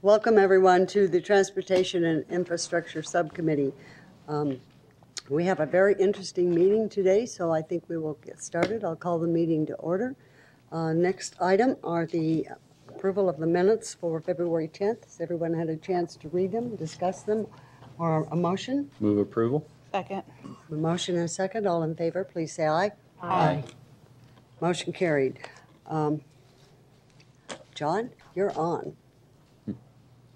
Welcome, everyone, to the Transportation and Infrastructure Subcommittee. We have a very interesting meeting today, so I think we will get started. I'll call the meeting to order. Next item are the approval of the minutes for February 10th. Has everyone had a chance to read them, discuss them, or a motion? Move approval. Second. A motion and a second. All in favor, please say aye. Aye. Motion carried. John, you're on.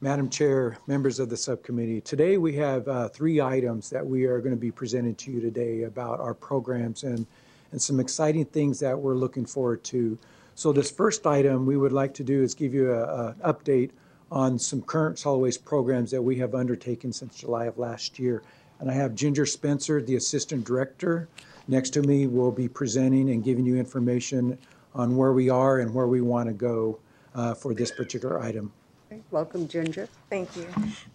Madam Chair, members of the subcommittee, today we have 3 items that we are going to be presenting to you today about our programs and some exciting things that we're looking forward to. So this first item we would like to do is give you an update on some current solid waste programs that we have undertaken since July of last year. And I have Ginger Spencer, the Assistant Director, next to me, will be presenting and giving you information on where we are and where we want to go for this particular item. Welcome, Ginger. Thank you.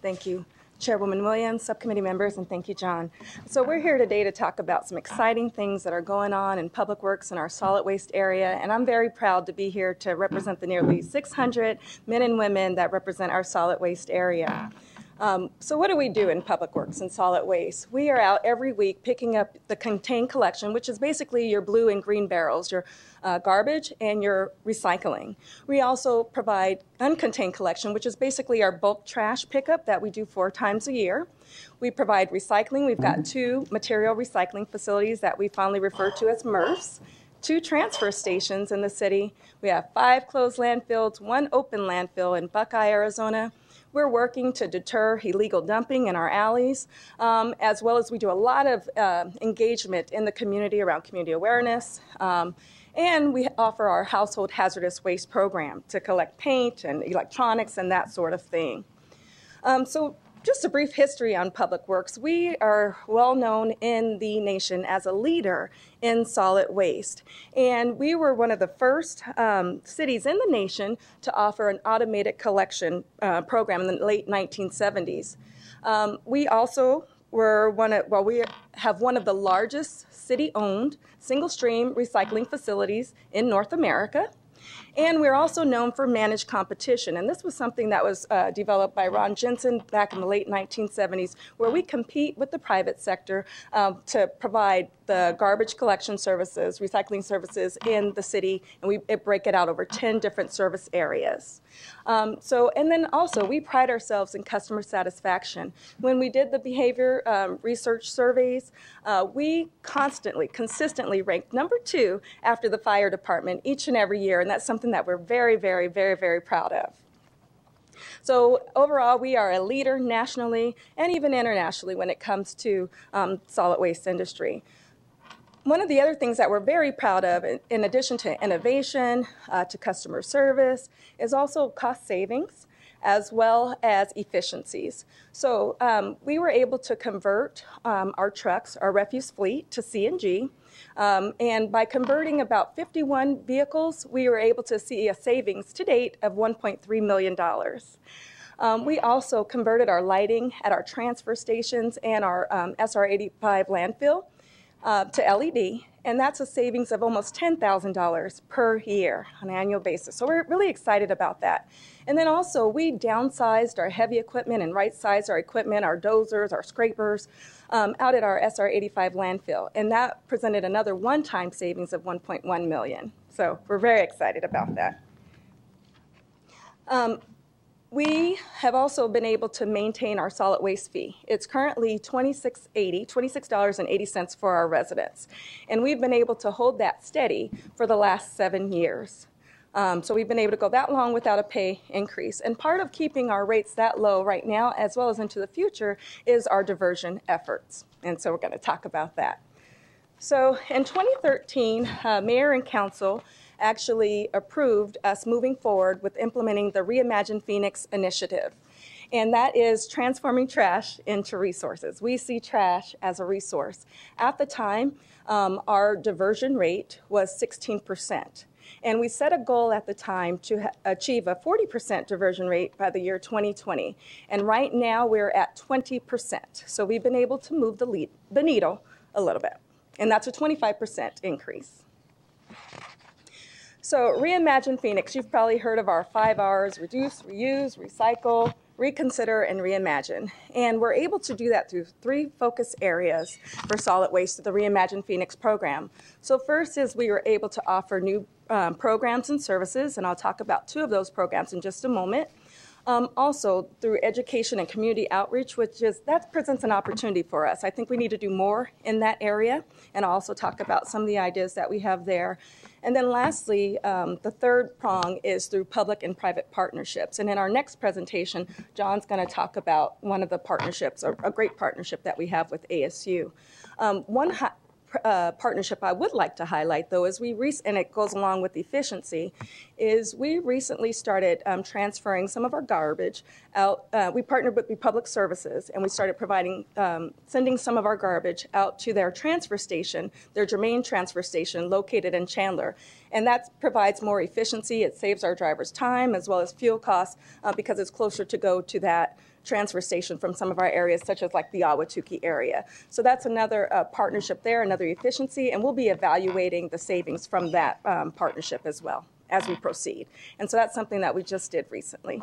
Thank you, Chairwoman Williams, subcommittee members, and thank you, John. So we're here today to talk about some exciting things that are going on in Public Works in our solid waste area, and I'm very proud to be here to represent the nearly 600 men and women that represent our solid waste area. So what do we do in Public Works and solid waste? We are out every week picking up the contained collection, which is basically your blue and green barrels, your garbage and your recycling. We also provide uncontained collection, which is basically our bulk trash pickup that we do 4 times a year. We provide recycling. We've got 2 material recycling facilities that we fondly refer to as MRFs. 2 transfer stations in the city. We have 5 closed landfills, 1 open landfill in Buckeye, Arizona. We're working to deter illegal dumping in our alleys, as well as we do a lot of engagement in the community around community awareness. And we offer our household hazardous waste program to collect paint and electronics and that sort of thing. So just a brief history on Public Works. We are well known in the nation as a leader in solid waste. And we were one of the first cities in the nation to offer an automated collection program in the late 1970s. We also were we have one of the largest city-owned single-stream recycling facilities in North America. And we're also known for managed competition. And this was something that was developed by Ron Jensen back in the late 1970s, where we compete with the private sector to provide the garbage collection services, recycling services in the city, and we break it out over 10 different service areas. And then also, we pride ourselves in customer satisfaction. When we did the behavior research surveys, we consistently ranked number 2 after the fire department each and every year, and that's something that we're very, very, very, very proud of. So overall, we are a leader nationally and even internationally when it comes to solid waste industry. One of the other things that we're very proud of, in addition to innovation, to customer service, is also cost savings as well as efficiencies. So we were able to convert our trucks, our refuse fleet, to CNG. And by converting about 51 vehicles, we were able to see a savings to date of $1.3 million. We also converted our lighting at our transfer stations and our SR85 landfill to LED, and that's a savings of almost $10,000 per year on an annual basis. So we're really excited about that. And then also, we downsized our heavy equipment and right-sized our equipment, our dozers, our scrapers, out at our SR85 landfill. And that presented another one-time savings of $1.1 million. So we're very excited about that. We have also been able to maintain our solid waste fee. It's currently $26.80 for our residents. And we've been able to hold that steady for the last 7 years. So we've been able to go that long without a pay increase. And part of keeping our rates that low right now, as well as into the future, is our diversion efforts. And so we're going to talk about that. So in 2013, Mayor and Council actually approved us moving forward with implementing the Reimagine Phoenix initiative. And that is transforming trash into resources. We see trash as a resource. At the time, our diversion rate was 16%. And we set a goal at the time to achieve a 40% diversion rate by the year 2020. And right now we're at 20%. So we've been able to move the needle a little bit. And that's a 25% increase. So Reimagine Phoenix, you've probably heard of our 5 R's: reduce, reuse, recycle, reconsider, and reimagine. And we're able to do that through 3 focus areas for solid waste through the Reimagine Phoenix program. So first is we were able to offer new programs and services, and I'll talk about 2 of those programs in just a moment. Also, through education and community outreach, that presents an opportunity for us. I think we need to do more in that area, and I'll also talk about some of the ideas that we have there. And then lastly, the third prong is through public and private partnerships. And in our next presentation, John's going to talk about one of the partnerships, a great partnership that we have with ASU. One partnership I would like to highlight, though, is and it goes along with efficiency, is we recently started transferring some of our garbage out. We partnered with Republic Services, and we started sending some of our garbage out to their transfer station, their Germain transfer station located in Chandler. And that provides more efficiency. It saves our drivers time as well as fuel costs because it's closer to go to that transfer station from some of our areas, such as like the Ahwatukee area. So that's another partnership there, another efficiency, and we'll be evaluating the savings from that partnership as well as we proceed. And so that's something that we just did recently.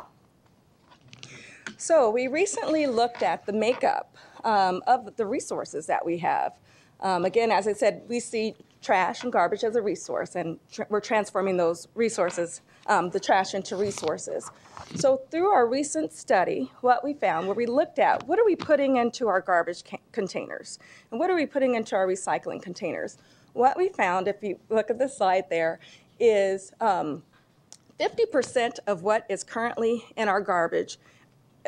So we recently looked at the makeup of the resources that we have. Again, as I said, we see trash and garbage as a resource, and we're transforming those resources, the trash, into resources. So through our recent study, what we found, where we looked at what are we putting into our garbage containers and what are we putting into our recycling containers, what we found, if you look at the slide there, is 50% of what is currently in our garbage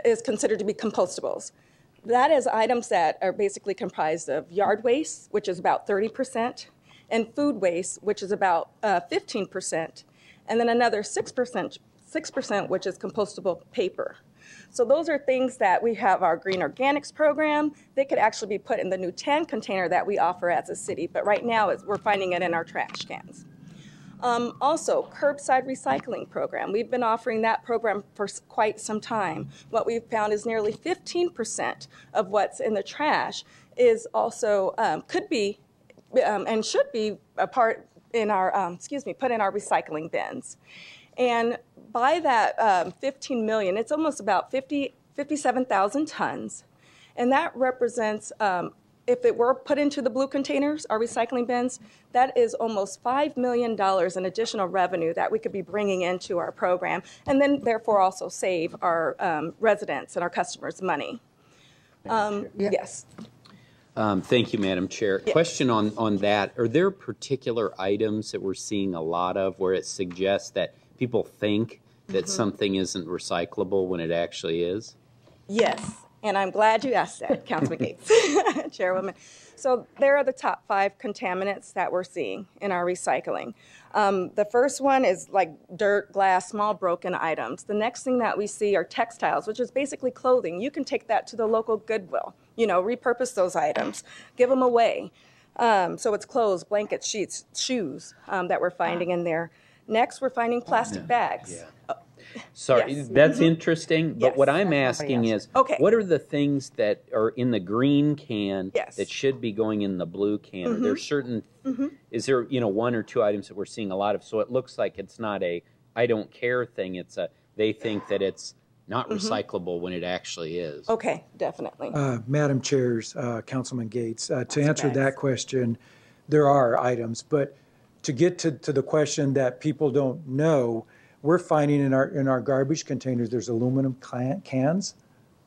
is considered to be compostables. That is items that are basically comprised of yard waste, which is about 30%, and food waste, which is about 15%, and then another 6%, which is compostable paper. So those are things that we have our Green Organics program. They could actually be put in the new 10 container that we offer as a city, but right now we're finding it in our trash cans. Also, curbside recycling program. We've been offering that program for quite some time. What we've found is nearly 15% of what's in the trash is also could be and should be a part in our put in our recycling bins. And by that 15 million, it's almost about 57,000 tons, and that represents. If it were put into the blue containers, our recycling bins, that is almost $5 million in additional revenue that we could be bringing into our program, and then therefore also save our residents and our customers money. Yes. Thank you, Madam Chair. Yes. Question on that. Are there particular items that we're seeing a lot of where it suggests that people think that something isn't recyclable when it actually is? Yes. And I'm glad you asked that, Councilman Gates, Chairwoman. So there are the top 5 contaminants that we're seeing in our recycling. The first one is like dirt, glass, small broken items. The next thing that we see are textiles, which is basically clothing. You can take that to the local Goodwill, repurpose those items, give them away. So it's clothes, blankets, sheets, shoes that we're finding in there. Next, we're finding plastic bags. Yeah. Sorry, Yes. that's interesting, but Yes. what I'm asking is, what are the things that are in the green can that should be going in the blue can? Are there certain, is there, 1 or 2 items that we're seeing a lot of? So it looks like it's not a I don't care thing, it's a they think that it's not recyclable when it actually is. Okay, definitely. Madam Chairs, Councilman Gates, to answer that question, there are items, but to get to the question that people don't know, we're finding in our garbage containers, there's aluminum cans,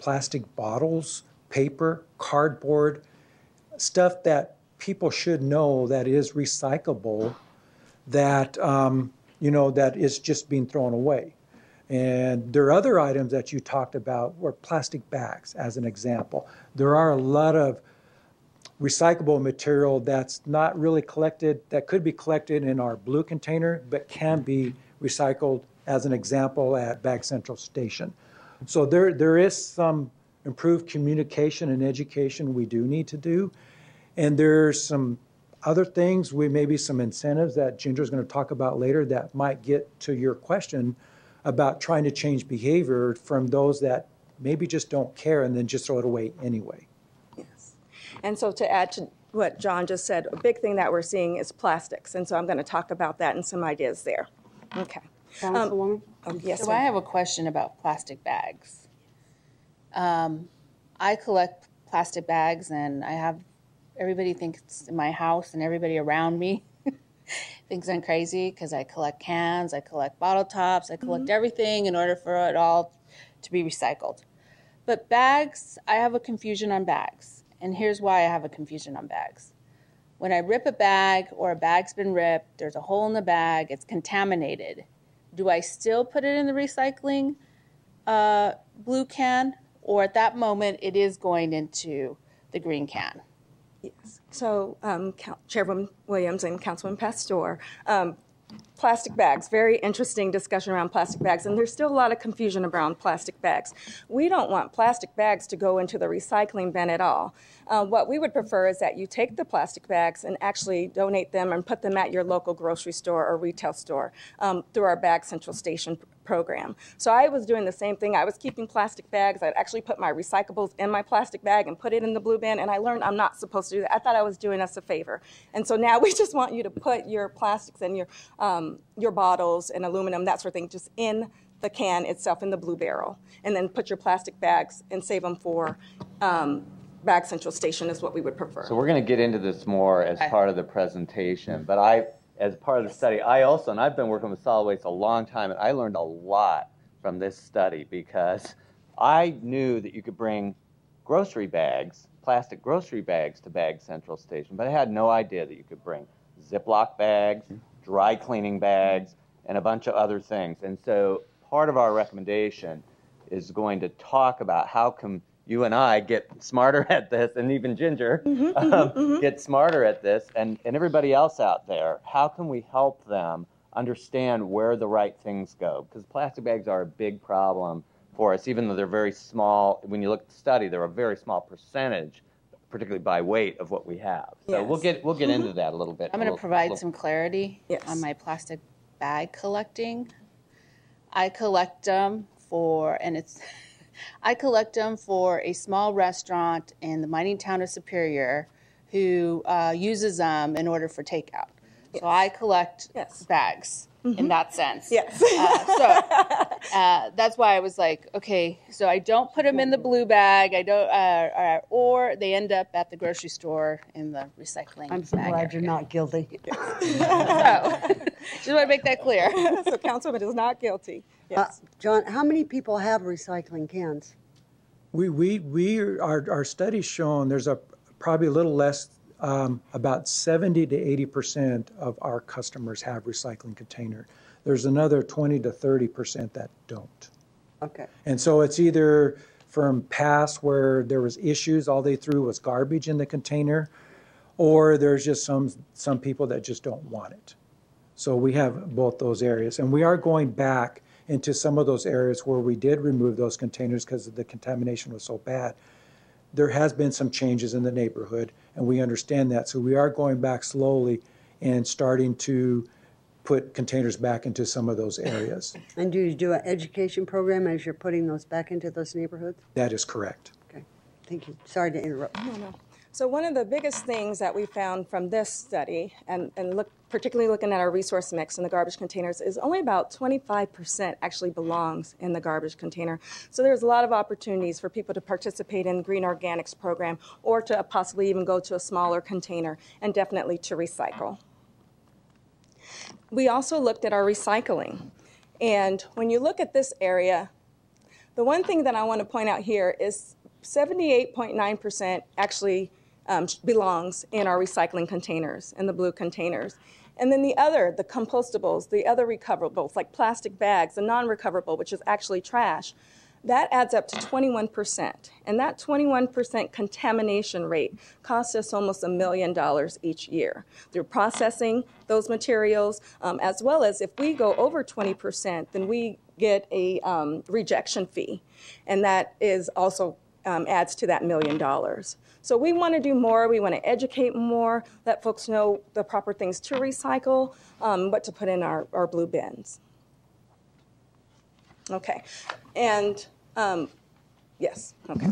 plastic bottles, paper, cardboard, stuff that people should know that is recyclable, that, that is just being thrown away. And there are other items that you talked about were plastic bags, as an example. There are a lot of recyclable material that's not really collected, that could be collected in our blue container, but can be recycled, as an example, at Bag Central Station. So there is some improved communication and education we do need to do. And there's some other things, maybe some incentives that Ginger's going to talk about later that might get to your question about trying to change behavior from those that maybe just don't care and then just throw it away anyway. Yes. And so to add what John just said, a big thing that we're seeing is plastics. And so I'm going to talk about that and some ideas there. Okay. Councilwoman? Yes, So ma'am. I have a question about plastic bags. I collect plastic bags, and everybody thinks in my house and everybody around me thinks I'm crazy because I collect cans, I collect bottle tops, I collect everything in order for it all to be recycled. But bags, I have a confusion on bags. And here's why I have a confusion on bags. When I rip a bag or a bag's been ripped, there's a hole in the bag, it's contaminated. Do I still put it in the recycling blue can, or at that moment it is going into the green can? Yes. So Chairwoman Williams and Councilman Pastor, plastic bags, very interesting discussion around plastic bags, and there's still a lot of confusion around plastic bags. We don't want plastic bags to go into the recycling bin at all. What we would prefer is that you take the plastic bags and actually donate them and put them at your local grocery store or retail store through our Bag Central Station program. So I was doing the same thing. I was keeping plastic bags. I'd actually put my recyclables in my plastic bag and put it in the blue bin, and I learned I'm not supposed to do that. I thought I was doing us a favor. And so now we just want you to put your plastics and your bottles and aluminum, that sort of thing, just in the can itself, in the blue barrel. And then put your plastic bags and save them for Bag Central Station is what we would prefer. So we're going to get into this more as part of the presentation, but as part of the study, and I've been working with solid waste a long time, and I learned a lot from this study because I knew that you could bring grocery bags, plastic grocery bags to Bag Central Station, but I had no idea that you could bring Ziploc bags, dry cleaning bags, and a bunch of other things. And so part of our recommendation is going to talk about how can you and I get smarter at this, and even Ginger get smarter at this, and everybody else out there, how can we help them understand where the right things go? Because plastic bags are a big problem for us, even though they're very small. When you look at the study, they're a very small percentage, particularly by weight, of what we have. So we'll get into that a little bit. I'm going to provide some clarity on my plastic bag collecting. I collect them for, I collect them for a small restaurant in the mining town of Superior who uses them in order for takeout. So I collect bags in that sense. Yes. So that's why I was like, okay, so I don't put them in the blue bag. I don't, or they end up at the grocery store in the recycling. I'm so glad you're not guilty. So, just want to make that clear. So Councilman is not guilty. Yes. John, how many people have recycling cans? Our study's shown there's probably a little less, about 70 to 80% of our customers have recycling container. There's another 20 to 30% that don't. Okay. And so it's either from past where there was issues, all they threw was garbage in the container, or there's just some people that just don't want it. So we have both those areas, and we are going back into some of those areas where we did remove those containers because the contamination was so bad. There has been some changes in the neighborhood, and we understand that. So we are going back slowly and starting to put containers back into some of those areas. And do you do an education program as you're putting those back into those neighborhoods? That is correct. Okay, thank you. Sorry to interrupt. No. So one of the biggest things that we found from this study, and particularly looking at our resource mix in the garbage containers, is only about 25% actually belongs in the garbage container. So there's a lot of opportunities for people to participate in the Green Organics program, or to possibly even go to a smaller container, and definitely to recycle. We also looked at our recycling. And when you look at this area, the one thing that I want to point out here is 78.9% actually belongs in our recycling containers, in the blue containers. And then the compostables, the other recoverables, like plastic bags, the non-recoverable, which is actually trash, that adds up to 21%. And that 21% contamination rate costs us almost $1 million each year through processing those materials, as well as if we go over 20%, then we get a rejection fee. And that is also adds to that $1 million. So we want to do more. We want to educate more, let folks know the proper things to recycle, what to put in our blue bins. Okay. And yes, okay.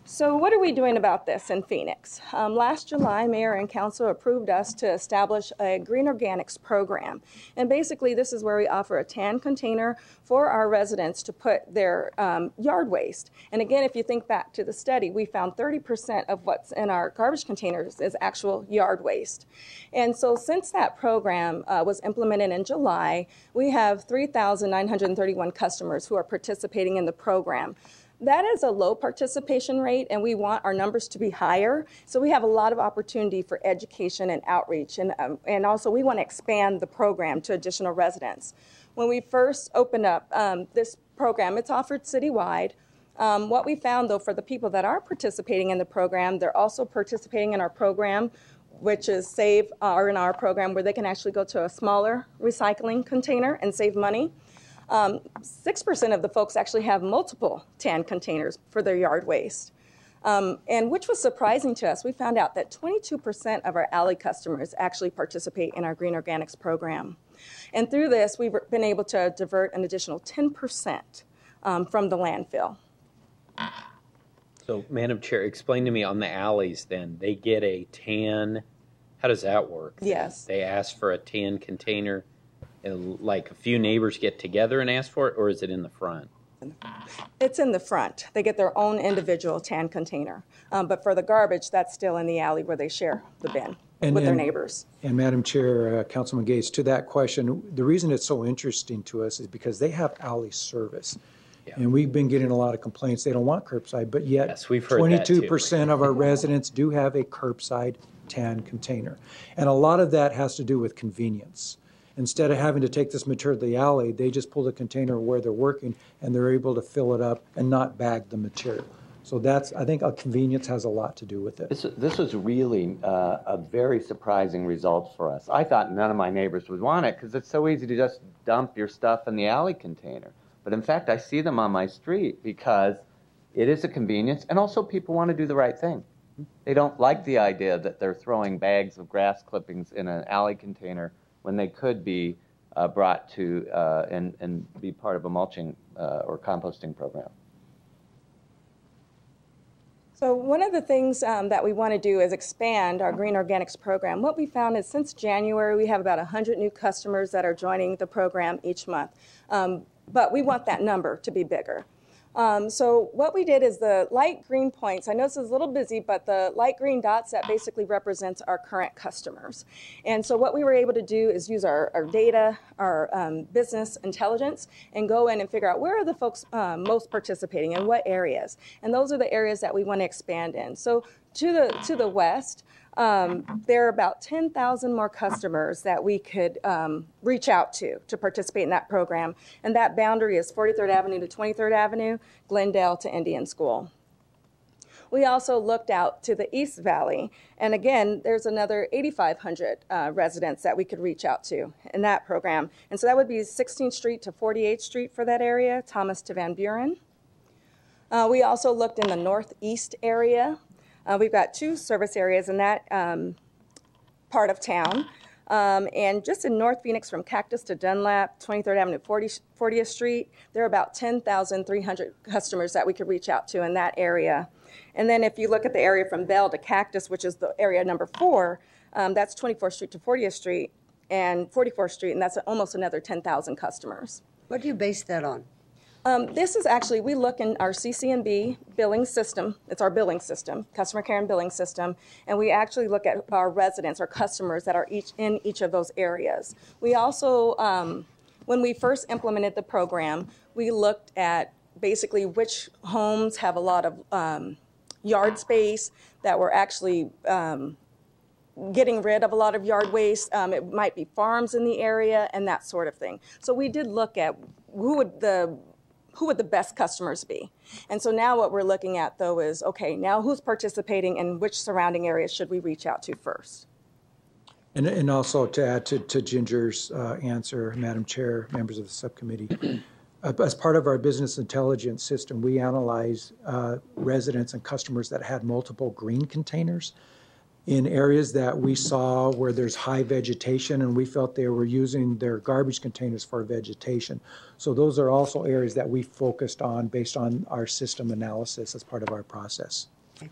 So what are we doing about this in Phoenix? Last July, Mayor and Council approved us to establish a green organics program. And basically, this is where we offer a tan container for our residents to put their yard waste. And again, if you think back to the study, we found 30% of what's in our garbage containers is actual yard waste. And so since that program was implemented in July, we have 3,931 customers who are participating in the program. That is a low participation rate, and we want our numbers to be higher. So we have a lot of opportunity for education and outreach, and also we want to expand the program to additional residents. When we first opened up this program, it's offered citywide. What we found, though, for the people that are participating in the program, they're also participating in our program, which is Save R&R program, where they can actually go to a smaller recycling container and save money. 6% of the folks actually have multiple tan containers for their yard waste. And which was surprising to us, we found out that 22% of our alley customers actually participate in our Green Organics program. And through this, we've been able to divert an additional 10% from the landfill. So, Madam Chair, explain to me on the alleys then, they get a tan, how does that work? Yes. They ask for a tan container, and like a few neighbors get together and ask for it, or is it in the front? It's in the front. They get their own individual tan container. But for the garbage, that's still in the alley where they share the bin with their neighbors. And Madam Chair, Councilman Gates, to that question, the reason it's so interesting to us is because they have alley service. Yeah. And we've been getting a lot of complaints. They don't want curbside, but yet yes, we've heard 22% of our residents do have a curbside tan container. And a lot of that has to do with convenience. Instead of having to take this material to the alley, they just pull the container where they're working and they're able to fill it up and not bag the material. So that's, I think, convenience has a lot to do with it. This was really a very surprising result for us. I thought none of my neighbors would want it because it's so easy to just dump your stuff in the alley container. But in fact, I see them on my street because it is a convenience, and also people want to do the right thing. They don't like the idea that they're throwing bags of grass clippings in an alley container when they could be brought to and be part of a mulching or composting program. So one of the things that we want to do is expand our Green Organics program. What we found is since January, we have about 100 new customers that are joining the program each month. But we want that number to be bigger. So what we did is the light green points, I know this is a little busy, but the light green dots, that basically represents our current customers. And so what we were able to do is use our data, our business intelligence, and go in and figure out where are the folks most participating in what areas. And those are the areas that we want to expand in. So to the west, there are about 10,000 more customers that we could reach out to participate in that program. And that boundary is 43rd Avenue to 23rd Avenue, Glendale to Indian School. We also looked out to the East Valley. And again, there's another 8,500 residents that we could reach out to in that program. And so that would be 16th Street to 48th Street for that area, Thomas to Van Buren. We also looked in the Northeast area. We've got 2 service areas in that part of town. And just in North Phoenix from Cactus to Dunlap, 23rd Avenue, 40th Street, there are about 10,300 customers that we could reach out to in that area. And then if you look at the area from Bell to Cactus, which is the area number 4, that's 24th Street to 40th Street and 44th Street, and that's almost another 10,000 customers. What do you base that on? This is actually, we look in our CC&B billing system. It's our billing system, customer care and billing system. And we actually look at our residents, our customers that are in each of those areas. We also, when we first implemented the program, we looked at basically which homes have a lot of yard space that were actually getting rid of a lot of yard waste. It might be farms in the area and that sort of thing. So we did look at who would the best customers be? And so now what we're looking at, though, is, okay, now who's participating and which surrounding areas should we reach out to first? And also to add to Ginger's answer, Madam Chair, members of the subcommittee, as part of our business intelligence system, we analyze residents and customers that had multiple green containers. in areas that we saw where there's high vegetation, and we felt they were using their garbage containers for vegetation. So those are also areas that we focused on based on our system analysis as part of our process. Okay.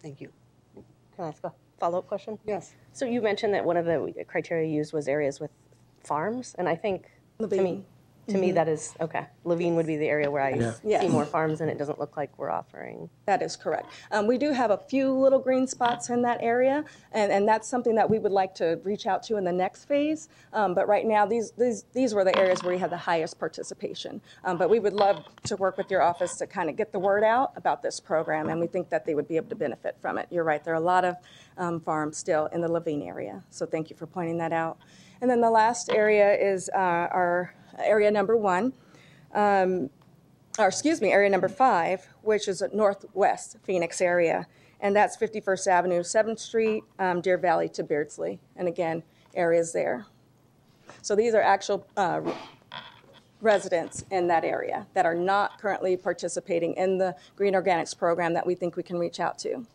Thank you. Can I ask a follow-up question? Yes. So you mentioned that one of the criteria used was areas with farms, and I think to me that is okay. Levine would be the area where I see more farms, and it doesn't look like we're offering. That is correct. We do have a few little green spots in that area, and that's something that we would like to reach out to in the next phase. But right now, these were the areas where we had the highest participation. But we would love to work with your office to kind of get the word out about this program, and we think that they would be able to benefit from it. You're right, there are a lot of farms still in the Levine area, so thank you for pointing that out. And then the last area is our area number 1. Area number 5, which is a northwest Phoenix area. And that's 51st Avenue, 7th Street, Deer Valley to Beardsley. And again, areas there. So these are actual residents in that area that are not currently participating in the Green Organics program that we think we can reach out to.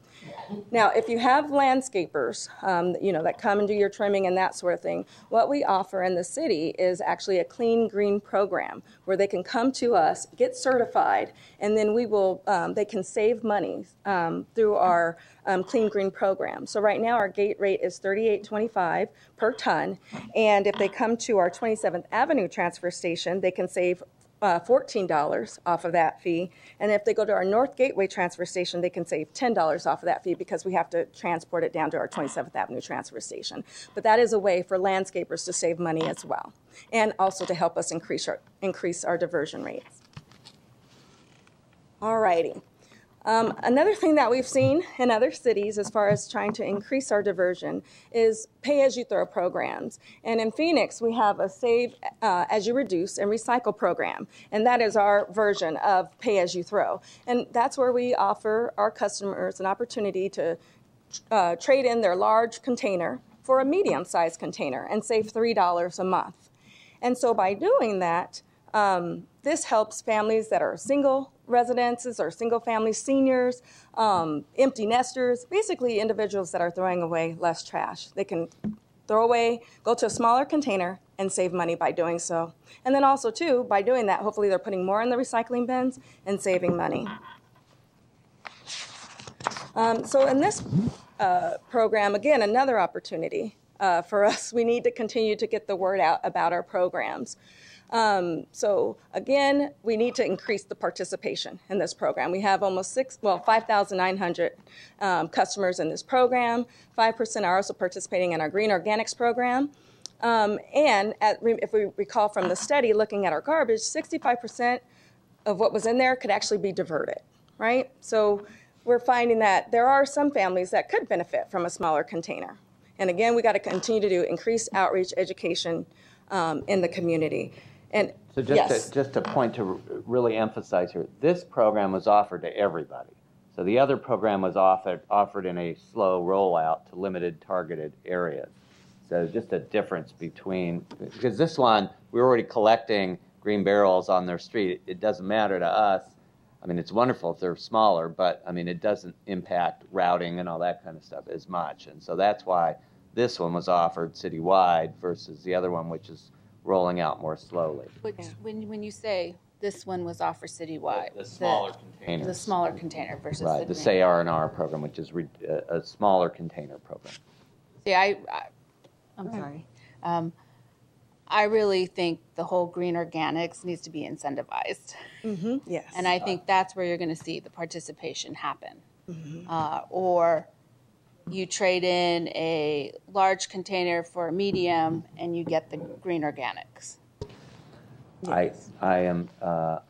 Now, if you have landscapers, that come and do your trimming and that sort of thing, what we offer in the city is actually a clean green program where they can come to us, get certified, and then they can save money through our clean green program. So right now our gate rate is $38.25 per ton, and if they come to our 27th Avenue transfer station, they can save $14 off of that fee. And if they go to our North Gateway transfer station, they can save $10 off of that fee because we have to transport it down to our 27th Avenue transfer station. But that is a way for landscapers to save money as well, and also to help us increase our diversion rates. All righty. Another thing that we've seen in other cities as far as trying to increase our diversion is pay-as-you-throw programs. And in Phoenix, we have a Save As You Reduce and Recycle program. And that is our version of pay-as-you-throw. And that's where we offer our customers an opportunity to trade in their large container for a medium-sized container and save $3 a month. And so by doing that, this helps families that are single residences or single family seniors, empty nesters, basically individuals that are throwing away less trash. They can go to a smaller container and save money by doing so. And then also too, by doing that, hopefully they're putting more in the recycling bins and saving money. So in this program, again, another opportunity for us. We need to continue to get the word out about our programs. So again, we need to increase the participation in this program. We have almost 5,900 customers in this program. 5% are also participating in our Green Organics program. If we recall from the study looking at our garbage, 65% of what was in there could actually be diverted, right? So we're finding that there are some families that could benefit from a smaller container. And again, we got to continue to do increased outreach education in the community. And so just to point to really emphasize here, this program was offered to everybody. So the other program was offered in a slow rollout to limited targeted areas. So just a difference because this one, we're already collecting green barrels on their street. It doesn't matter to us. I mean, it's wonderful if they're smaller, but I mean, it doesn't impact routing and all that kind of stuff as much. And so that's why this one was offered citywide versus the other one, which is rolling out more slowly. When you say this one was offered citywide, the smaller container. The smaller container versus the Say R&R program, which is a smaller container program. See, I'm sorry. I really think the whole green organics needs to be incentivized. Mm-hmm. Yes. And I think that's where you're going to see the participation happen. Mm-hmm. Or you trade in a large container for a medium and you get the green organics. Yes. I am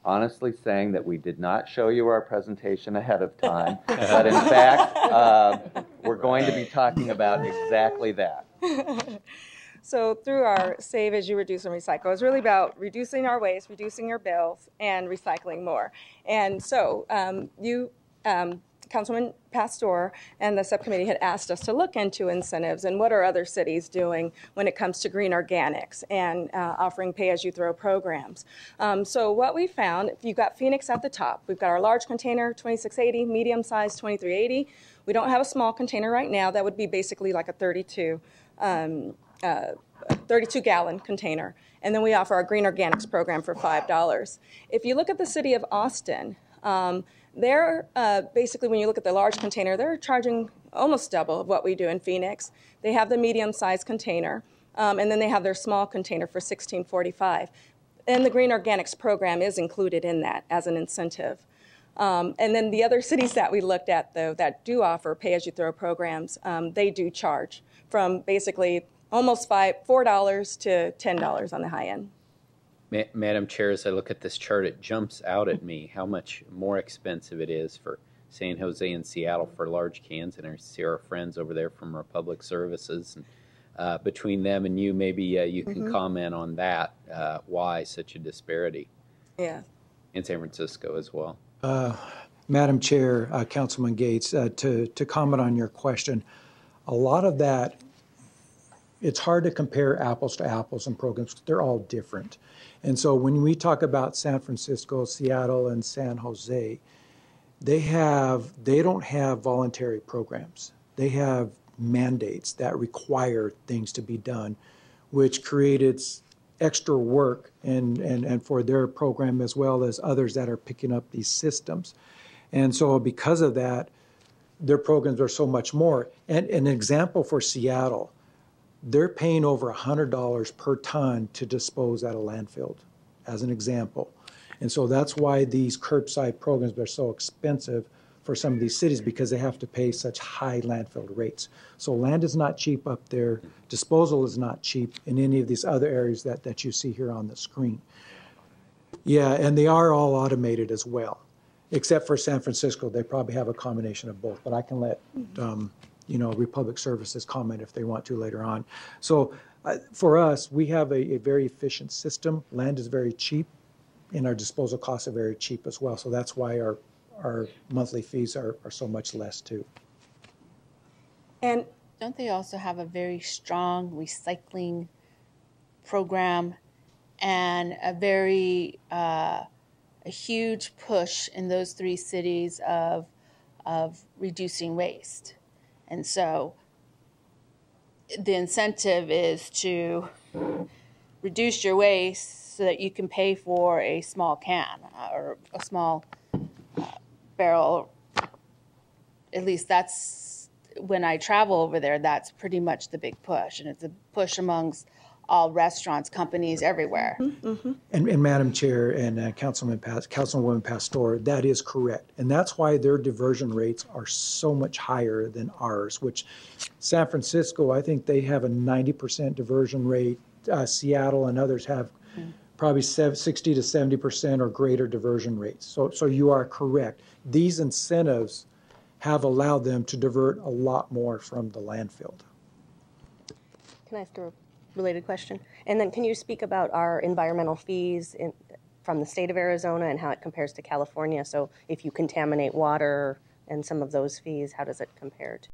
honestly saying that we did not show you our presentation ahead of time, but in fact, we're going to be talking about exactly that. So through our Save As You Reduce and Recycle, it's really about reducing our waste, reducing your bills, and recycling more. And so Councilman Pastor and the subcommittee had asked us to look into incentives and what are other cities doing when it comes to green organics and offering pay-as-you-throw programs. So what we found, if you've got Phoenix at the top, we've got our large container, 2680, medium size, 2380. We don't have a small container right now. That would be basically like a 32-gallon container. And then we offer our green organics program for $5. If you look at the city of Austin, they're basically, when you look at the large container, they're charging almost double of what we do in Phoenix. They have the medium-sized container, and then they have their small container for $16.45. And the green organics program is included in that as an incentive. And then the other cities that we looked at, though, that do offer pay-as-you-throw programs, they do charge from basically almost $4 to $10 on the high end. Madam Chair, as I look at this chart, it jumps out at me how much more expensive it is for San Jose and Seattle for large cans, and I see our friends over there from Republic Services. And between them and you, maybe you can comment on that, why such a disparity? Yeah. In San Francisco as well. Madam Chair, Councilman Gates, to comment on your question, a lot of that, it's hard to compare apples to apples and programs. They're all different. And so when we talk about San Francisco, Seattle, and San Jose, they don't have voluntary programs. They have mandates that require things to be done, which created extra work and for their program as well as others that are picking up these systems. And so because of that, their programs are so much more. And an example for Seattle, they're paying over $100 per ton to dispose at a landfill, as an example. And so that's why these curbside programs are so expensive for some of these cities, because they have to pay such high landfill rates. So land is not cheap up there. Disposal is not cheap in any of these other areas that you see here on the screen. Yeah, and they are all automated as well, except for San Francisco. They probably have a combination of both, but I can let Republic Services comment if they want to later on. So for us, we have a very efficient system. Land is very cheap, and our disposal costs are very cheap as well. So that's why our monthly fees are so much less too. And don't they also have a very strong recycling program and a huge push in those three cities of reducing waste? And so the incentive is to reduce your waste so that you can pay for a small can or a small barrel. At least that's when I travel over there, that's pretty much the big push. And it's a push amongst all restaurants, companies, everywhere. Mm-hmm. And Madam Chair and Councilwoman Pastor, that is correct. And that's why their diversion rates are so much higher than ours, which San Francisco, I think they have a 90% diversion rate. Seattle and others have probably 60 to 70% or greater diversion rates. So you are correct. These incentives have allowed them to divert a lot more from the landfill. Can I ask a related question? And then can you speak about our environmental fees from the state of Arizona and how it compares to California? So if you contaminate water and some of those fees, how does it compare to?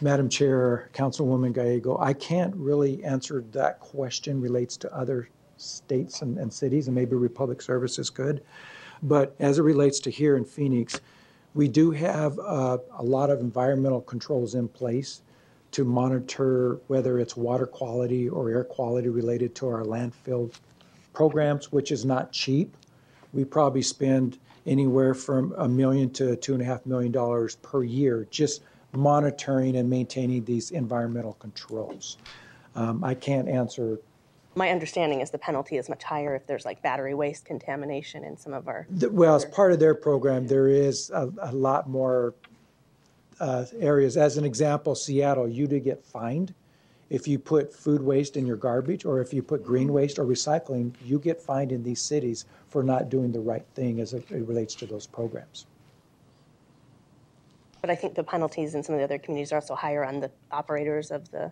Madam Chair, Councilwoman Gallego, I can't really answer that question. Relates to other states and cities, and maybe Republic Services could. But as it relates to here in Phoenix, we do have a lot of environmental controls in place to monitor whether it's water quality or air quality related to our landfill programs, which is not cheap. We probably spend anywhere from $1 million to $2.5 million per year just monitoring and maintaining these environmental controls. I can't answer. My understanding is the penalty is much higher if there's like battery waste contamination in some of our. Well, as part of their program, there is a lot more areas. As an example, Seattle, you do get fined if you put food waste in your garbage, or if you put green waste or recycling, you get fined in these cities for not doing the right thing as it relates to those programs. But I think the penalties in some of the other communities are also higher on the operators of the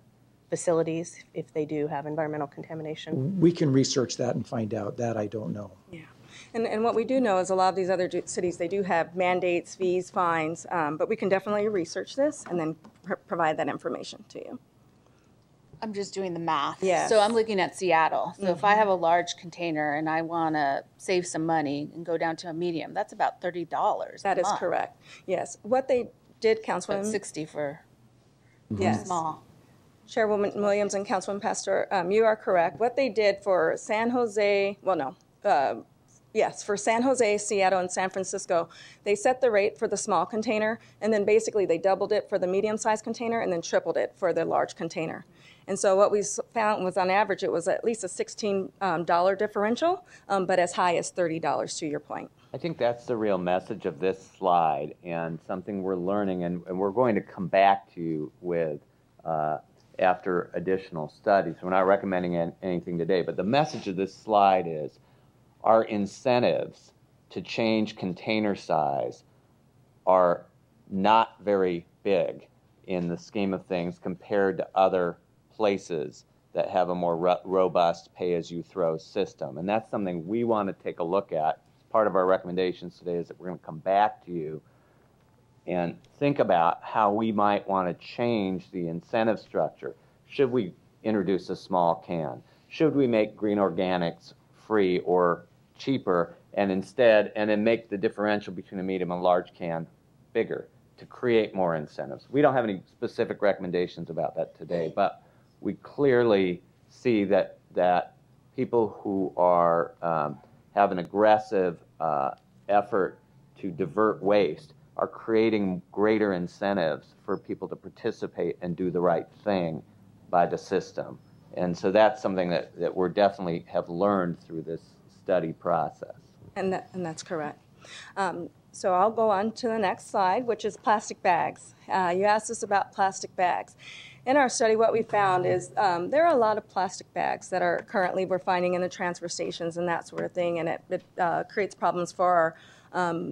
facilities if they do have environmental contamination. We can research that and find out. That I don't know. Yeah. And what we do know is a lot of these other cities, they do have mandates, fees, fines, but we can definitely research this and then provide that information to you. I'm just doing the math. Yes. So I'm looking at Seattle. So if I have a large container and I want to save some money and go down to a medium, that's about $30 That a is month. correct. Yes. What they did, Councilwoman. But 60 for yes. small. Chairwoman Williams and Councilman Pastor, you are correct. What they did for San Jose, yes, for San Jose, Seattle, and San Francisco, they set the rate for the small container, and then basically they doubled it for the medium-sized container and then tripled it for the large container. And so what we found was, on average, it was at least a $16 differential, but as high as $30, to your point. I think that's the real message of this slide, and something we're learning, and we're going to come back to you with after additional studies. We're not recommending anything today, but the message of this slide is our incentives to change container size are not very big in the scheme of things compared to other places that have a more robust pay-as-you-throw system. And that's something we want to take a look at. Part of our recommendations today is that we're going to come back to you and think about how we might want to change the incentive structure. Should we introduce a small can? Should we make green organics free or cheaper, and then make the differential between a medium and large can bigger to create more incentives? We don't have any specific recommendations about that today, but we clearly see that people who are have an aggressive effort to divert waste are creating greater incentives for people to participate and do the right thing by the system. And so that's something that we're definitely have learned through this study process. And that's correct. So I'll go on to the next slide, which is plastic bags. You asked us about plastic bags. In our study, what we found is there are a lot of plastic bags that are currently we're finding in the transfer stations and that sort of thing, and it creates problems for our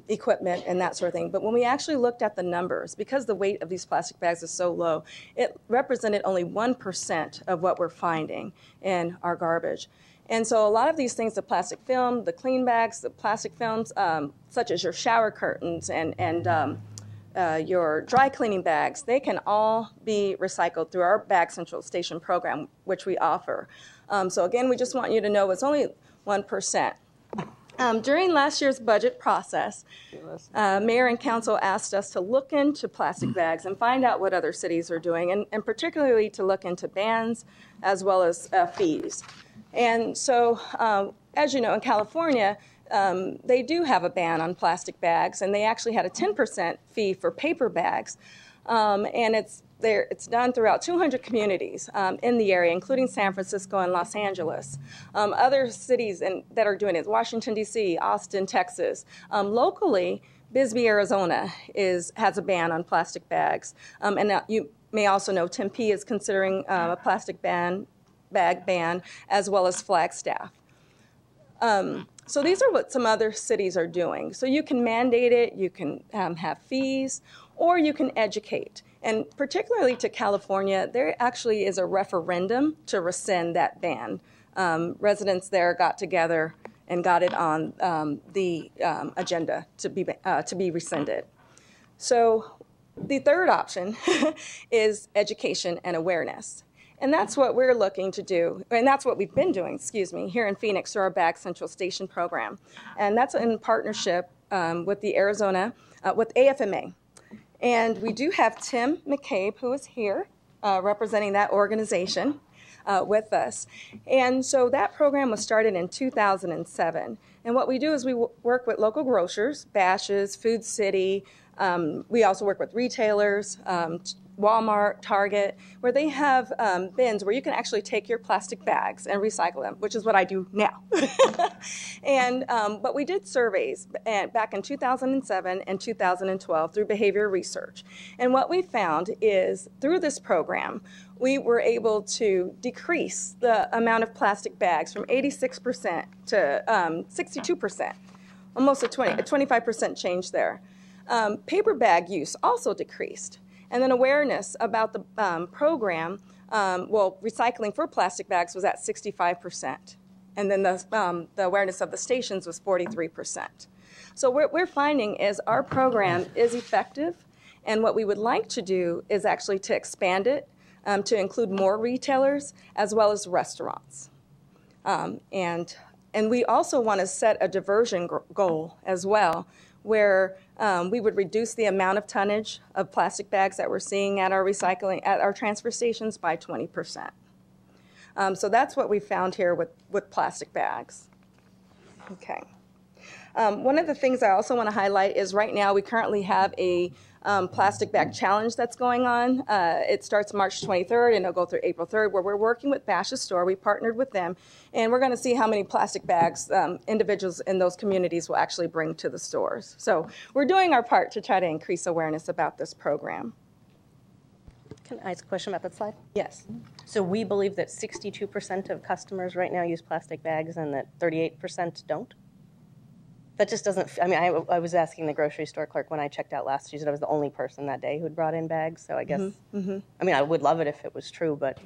equipment and that sort of thing. But when we actually looked at the numbers, because the weight of these plastic bags is so low, it represented only 1% of what we're finding in our garbage. And so a lot of these things, the plastic film, the clean bags, the plastic films, such as your shower curtains and your dry cleaning bags, they can all be recycled through our Bag Central Station program, which we offer. So again, we just want you to know it's only 1%. During last year's budget process, Mayor and Council asked us to look into plastic bags and find out what other cities are doing, and particularly to look into bans as well as fees. And so, as you know, in California, they do have a ban on plastic bags, and they actually had a 10% fee for paper bags. And it's done throughout 200 communities in the area, including San Francisco and Los Angeles. Other cities that are doing it, Washington, D.C., Austin, Texas. Locally, Bisbee, Arizona has a ban on plastic bags. And you may also know Tempe is considering a plastic bag ban, as well as Flagstaff. So these are what some other cities are doing. So you can mandate it, you can have fees, or you can educate. And particularly to California, there actually is a referendum to rescind that ban. Residents there got together and got it on the agenda to be rescinded. So the third option is education and awareness. And that's what we're looking to do, and that's what we've been doing, here in Phoenix through our Bag Central Station program. And that's in partnership with the with AFMA. And we do have Tim McCabe, who is here, representing that organization with us. And so that program was started in 2007. And what we do is we work with local grocers, Bash's, Food City. We also work with retailers, Walmart, Target, where they have bins where you can actually take your plastic bags and recycle them, which is what I do now. But we did surveys back in 2007 and 2012 through behavior research. And what we found is through this program, we were able to decrease the amount of plastic bags from 86% to 62%, almost a 25% change there. Paper bag use also decreased. And then awareness about the program, recycling for plastic bags was at 65%. And then the awareness of the stations was 43%. So what we're finding is our program is effective, and what we would like to do is actually to expand it to include more retailers as well as restaurants. And we also want to set a diversion goal as well, where we would reduce the amount of tonnage of plastic bags that we're seeing at our transfer stations by 20%. So that's what we found here with plastic bags. Okay. One of the things I also want to highlight is right now we currently have a plastic bag challenge that's going on. It starts March 23rd and it'll go through April 3rd, where we're working with Bash's store. We partnered with them, and we're going to see how many plastic bags individuals in those communities will actually bring to the stores. So we're doing our part to try to increase awareness about this program. Can I ask a question about that slide? Yes. So we believe that 62% of customers right now use plastic bags and that 38% don't? That just doesn't, I mean, I was asking the grocery store clerk when I checked out last. She said I was the only person that day who had brought in bags. So I guess, I mean, I would love it if it was true, but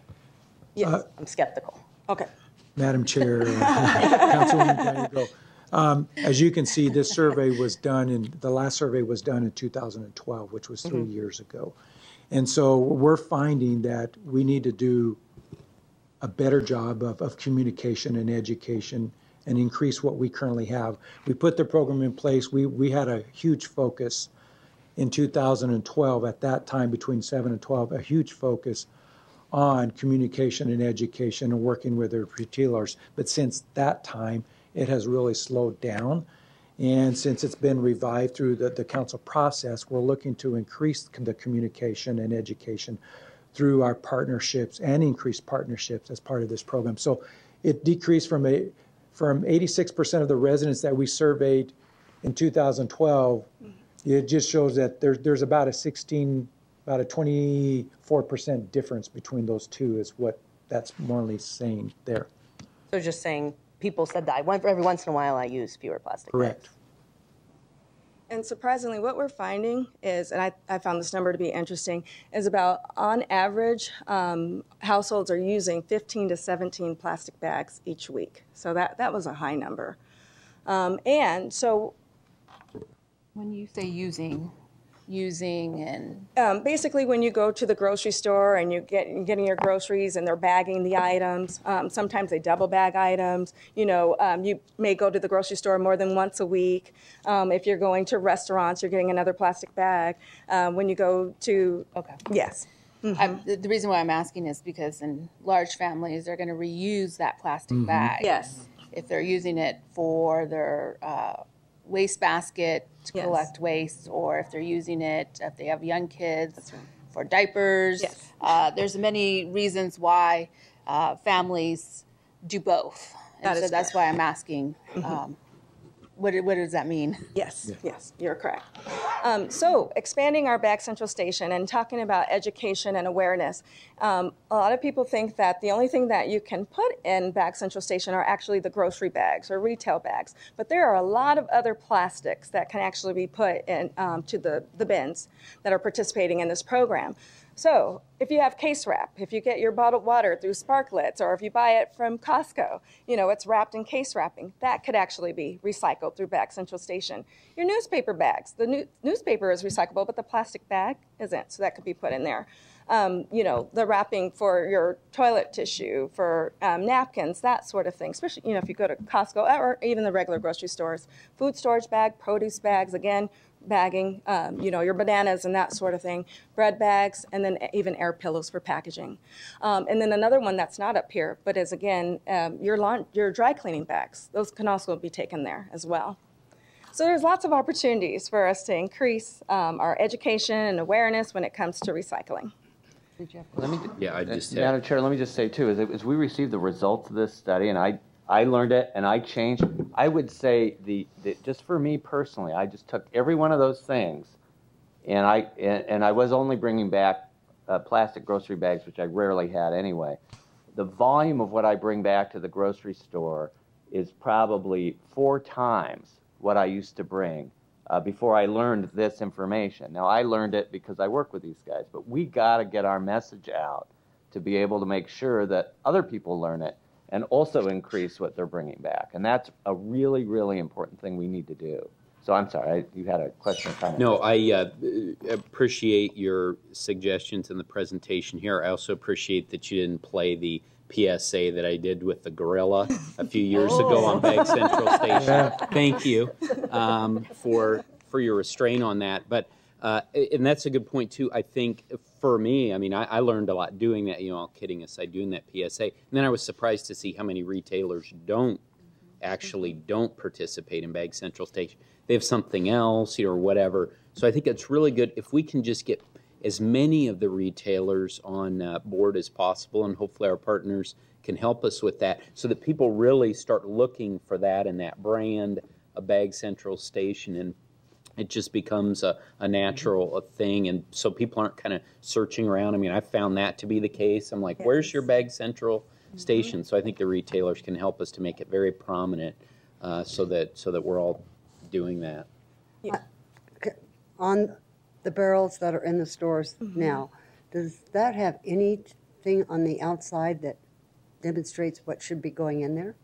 yes, I'm skeptical. Okay. Madam Chair, Councilwoman Gallego, as you can see, this survey was done the last survey was done in 2012, which was 3 years ago. And so we're finding that we need to do a better job of communication and education and increase what we currently have. We put the program in place. We had a huge focus in 2012, at that time between 7 and 12, a huge focus on communication and education and working with the retailers. But since that time, it has really slowed down. And since it's been revived through the council process, we're looking to increase the communication and education through our partnerships and increased partnerships as part of this program. So it decreased from 86% of the residents that we surveyed in 2012. It just shows that there's about a 24% difference between those two is what that's more or less saying there. So just saying, people said that every once in a while I use fewer plastic Correct. bags. And surprisingly, what we're finding is, and I found this number to be interesting, is about, on average, households are using 15 to 17 plastic bags each week. So that was a high number. And so When you say using and... basically, when you go to the grocery store and you're getting your groceries and they're bagging the items, sometimes they double bag items. You know, you may go to the grocery store more than once a week. If you're going to restaurants, you're getting another plastic bag. When you go to... Okay. Yes. The reason why I'm asking is because in large families, they're going to reuse that plastic bag. Yes. If they're using it for their waste basket to collect waste, or if they're using it, if they have young kids, for diapers. Yes. There's many reasons why families do both. And so that's why I'm asking, what does that mean? Yes, yes, you're correct. So expanding our Bag Central Station and talking about education and awareness, a lot of people think that the only thing that you can put in Bag Central Station are actually the grocery bags or retail bags, but there are a lot of other plastics that can actually be put in to the bins that are participating in this program. So if you have case wrap, if you get your bottled water through Sparklets, or if you buy it from Costco, you know, it's wrapped in case wrapping, that could actually be recycled through Bag Central Station. Your newspaper bags, the newspaper is recyclable, but the plastic bag isn't, so that could be put in there. You know, the wrapping for your toilet tissue, for napkins, that sort of thing, especially, you know, if you go to Costco or even the regular grocery stores. Food storage bag, produce bags, again, bagging, you know, your bananas and that sort of thing, bread bags, and then even air pillows for packaging. And then another one that's not up here, but is, again, your dry cleaning bags. Those can also be taken there as well. So there's lots of opportunities for us to increase our education and awareness when it comes to recycling. Madam Chair, let me just say, too, as we received the results of this study, and I learned it and I changed, I would say just for me personally, I just took every one of those things, and I was only bringing back plastic grocery bags, which I rarely had anyway. The volume of what I bring back to the grocery store is probably 4 times what I used to bring before I learned this information. Now, I learned it because I work with these guys, but we got to get our message out to be able to make sure that other people learn it. and also increase what they're bringing back. And that's a really, really important thing we need to do. So I'm sorry, you had a question or comment? No, I appreciate your suggestions in the presentation here. I also appreciate that you didn't play the PSA that I did with the gorilla a few years ago on Bag Central Station. Thank you for your restraint on that. But and that's a good point too. I think for me, I mean, I learned a lot doing that. You know, all kidding aside, doing that PSA, and then I was surprised to see how many retailers don't participate in Bag Central Station. They have something else, or whatever. So I think it's really good if we can just get as many of the retailers on board as possible, and hopefully our partners can help us with that, so that people really start looking for that and that brand, a Bag Central Station, and it just becomes a natural thing, and so people aren't kind of searching around. I mean, I found that to be the case. I'm like, where's your Bag Central Station? So I think the retailers can help us to make it very prominent, so that we're all doing that. On the barrels that are in the stores now, does that have anything on the outside that demonstrates what should be going in there?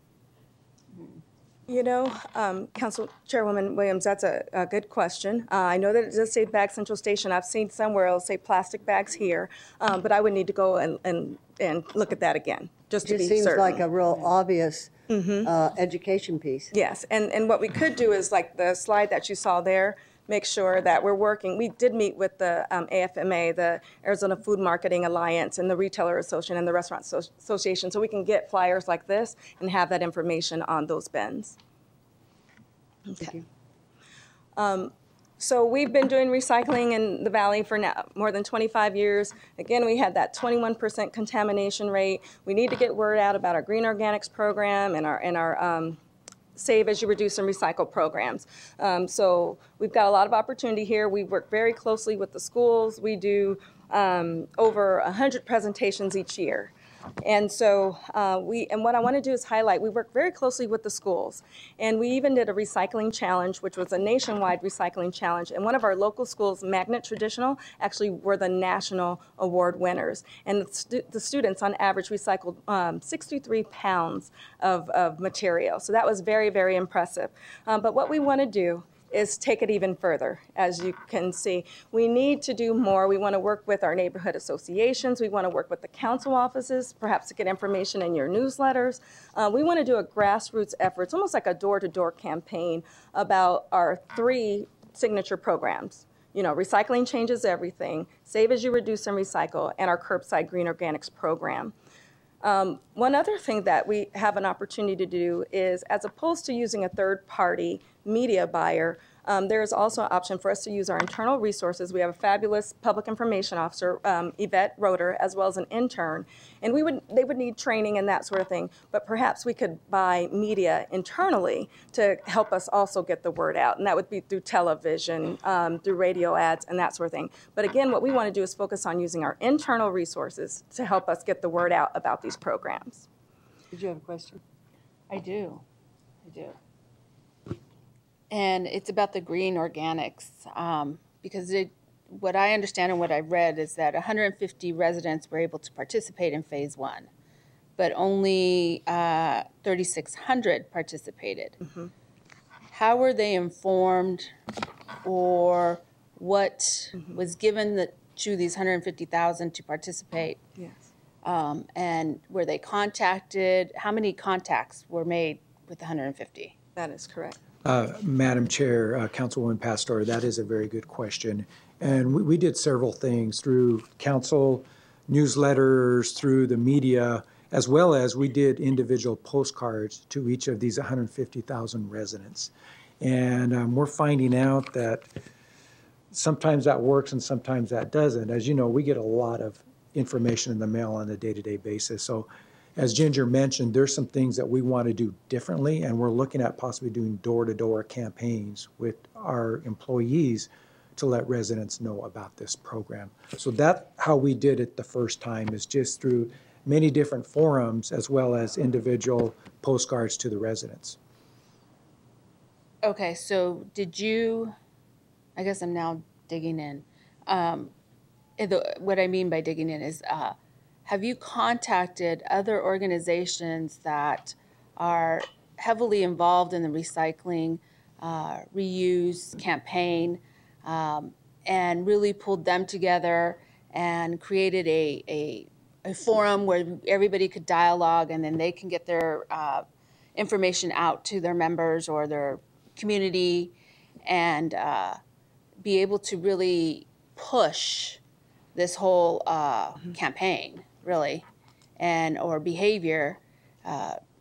You know, Council Chairwoman Williams, that's a good question. I know that it does say Bag Central Station. I've seen somewhere it'll say plastic bags here, but I would need to go and look at that again, just to be certain. It seems like a real obvious education piece. Yes, and what we could do is, like the slide that you saw there, make sure that we're working. We did meet with the AFMA, the Arizona Food Marketing Alliance, and the Retailer Association and the Restaurant Association, so we can get flyers like this and have that information on those bins. Okay. So we've been doing recycling in the Valley for now more than 25 years. Again, we had that 21% contamination rate. We need to get word out about our Green Organics program and our Save as You Reduce and Recycle programs. So we've got a lot of opportunity here. We work very closely with the schools. We do over 100 presentations each year. And so what I want to do is highlight, we work very closely with the schools. And we even did a recycling challenge, which was a nationwide recycling challenge. And one of our local schools, Magnet Traditional, actually were the national award winners. And the students on average recycled 63 pounds of material. So that was very, very impressive. But what we want to do is take it even further. As you can see, we need to do more. We want to work with our neighborhood associations. We want to work with the council offices, perhaps to get information in your newsletters. We want to do a grassroots effort. It's almost like a door-to-door campaign about our 3 signature programs. You know, Recycling Changes Everything, Save as You Reduce and Recycle, and our Curbside Green Organics program. One other thing that we have an opportunity to do is, as opposed to using a third-party media buyer, there is also an option for us to use our internal resources. We have a fabulous public information officer, Yvette Roeder, as well as an intern, and they would need training and that sort of thing, but perhaps we could buy media internally to help us also get the word out, and that would be through television, through radio ads, and that sort of thing. But again, what we want to do is focus on using our internal resources to help us get the word out about these programs. Did you have a question? I do. And it's about the green organics, because what I understand and what I read is that 150 residents were able to participate in phase 1, but only 3,600 participated. How were they informed, or what was given to these 150,000 to participate? Yes. And were they contacted? How many contacts were made with the 150? That is correct. Madam Chair, Councilwoman Pastor, that is a very good question. And we did several things through council newsletters, through the media, as well as we did individual postcards to each of these 150,000 residents. And we're finding out that sometimes that works and sometimes that doesn't. As you know, we get a lot of information in the mail on a day-to-day basis. So as Ginger mentioned, there's some things that we want to do differently, and we're looking at possibly doing door-to-door campaigns with our employees to let residents know about this program. So that's how we did it the first time, is just through many different forums as well as individual postcards to the residents. Okay, so did you, I guess I'm now digging in. What I mean by digging in is, have you contacted other organizations that are heavily involved in the recycling, reuse campaign, and really pulled them together and created a forum where everybody could dialogue, and then they can get their information out to their members or their community, and be able to really push this whole campaign, really, and or behavior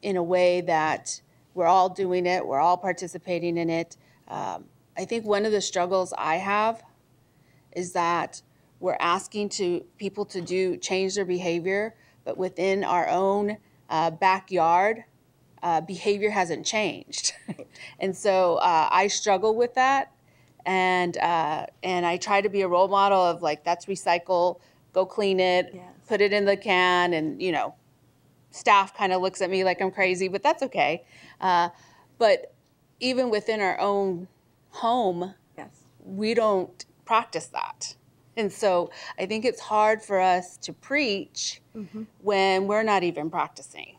in a way that we're all doing it, we're all participating in it. I think one of the struggles I have is that we're asking people to change their behavior, but within our own backyard, behavior hasn't changed. And so I struggle with that. And I try to be a role model of like, that's recycle, go clean it, yes, put it in the can, and staff kind of looks at me like I'm crazy, but that's okay. But even within our own home, yes, we don't practice that. And so I think it's hard for us to preach when we're not even practicing.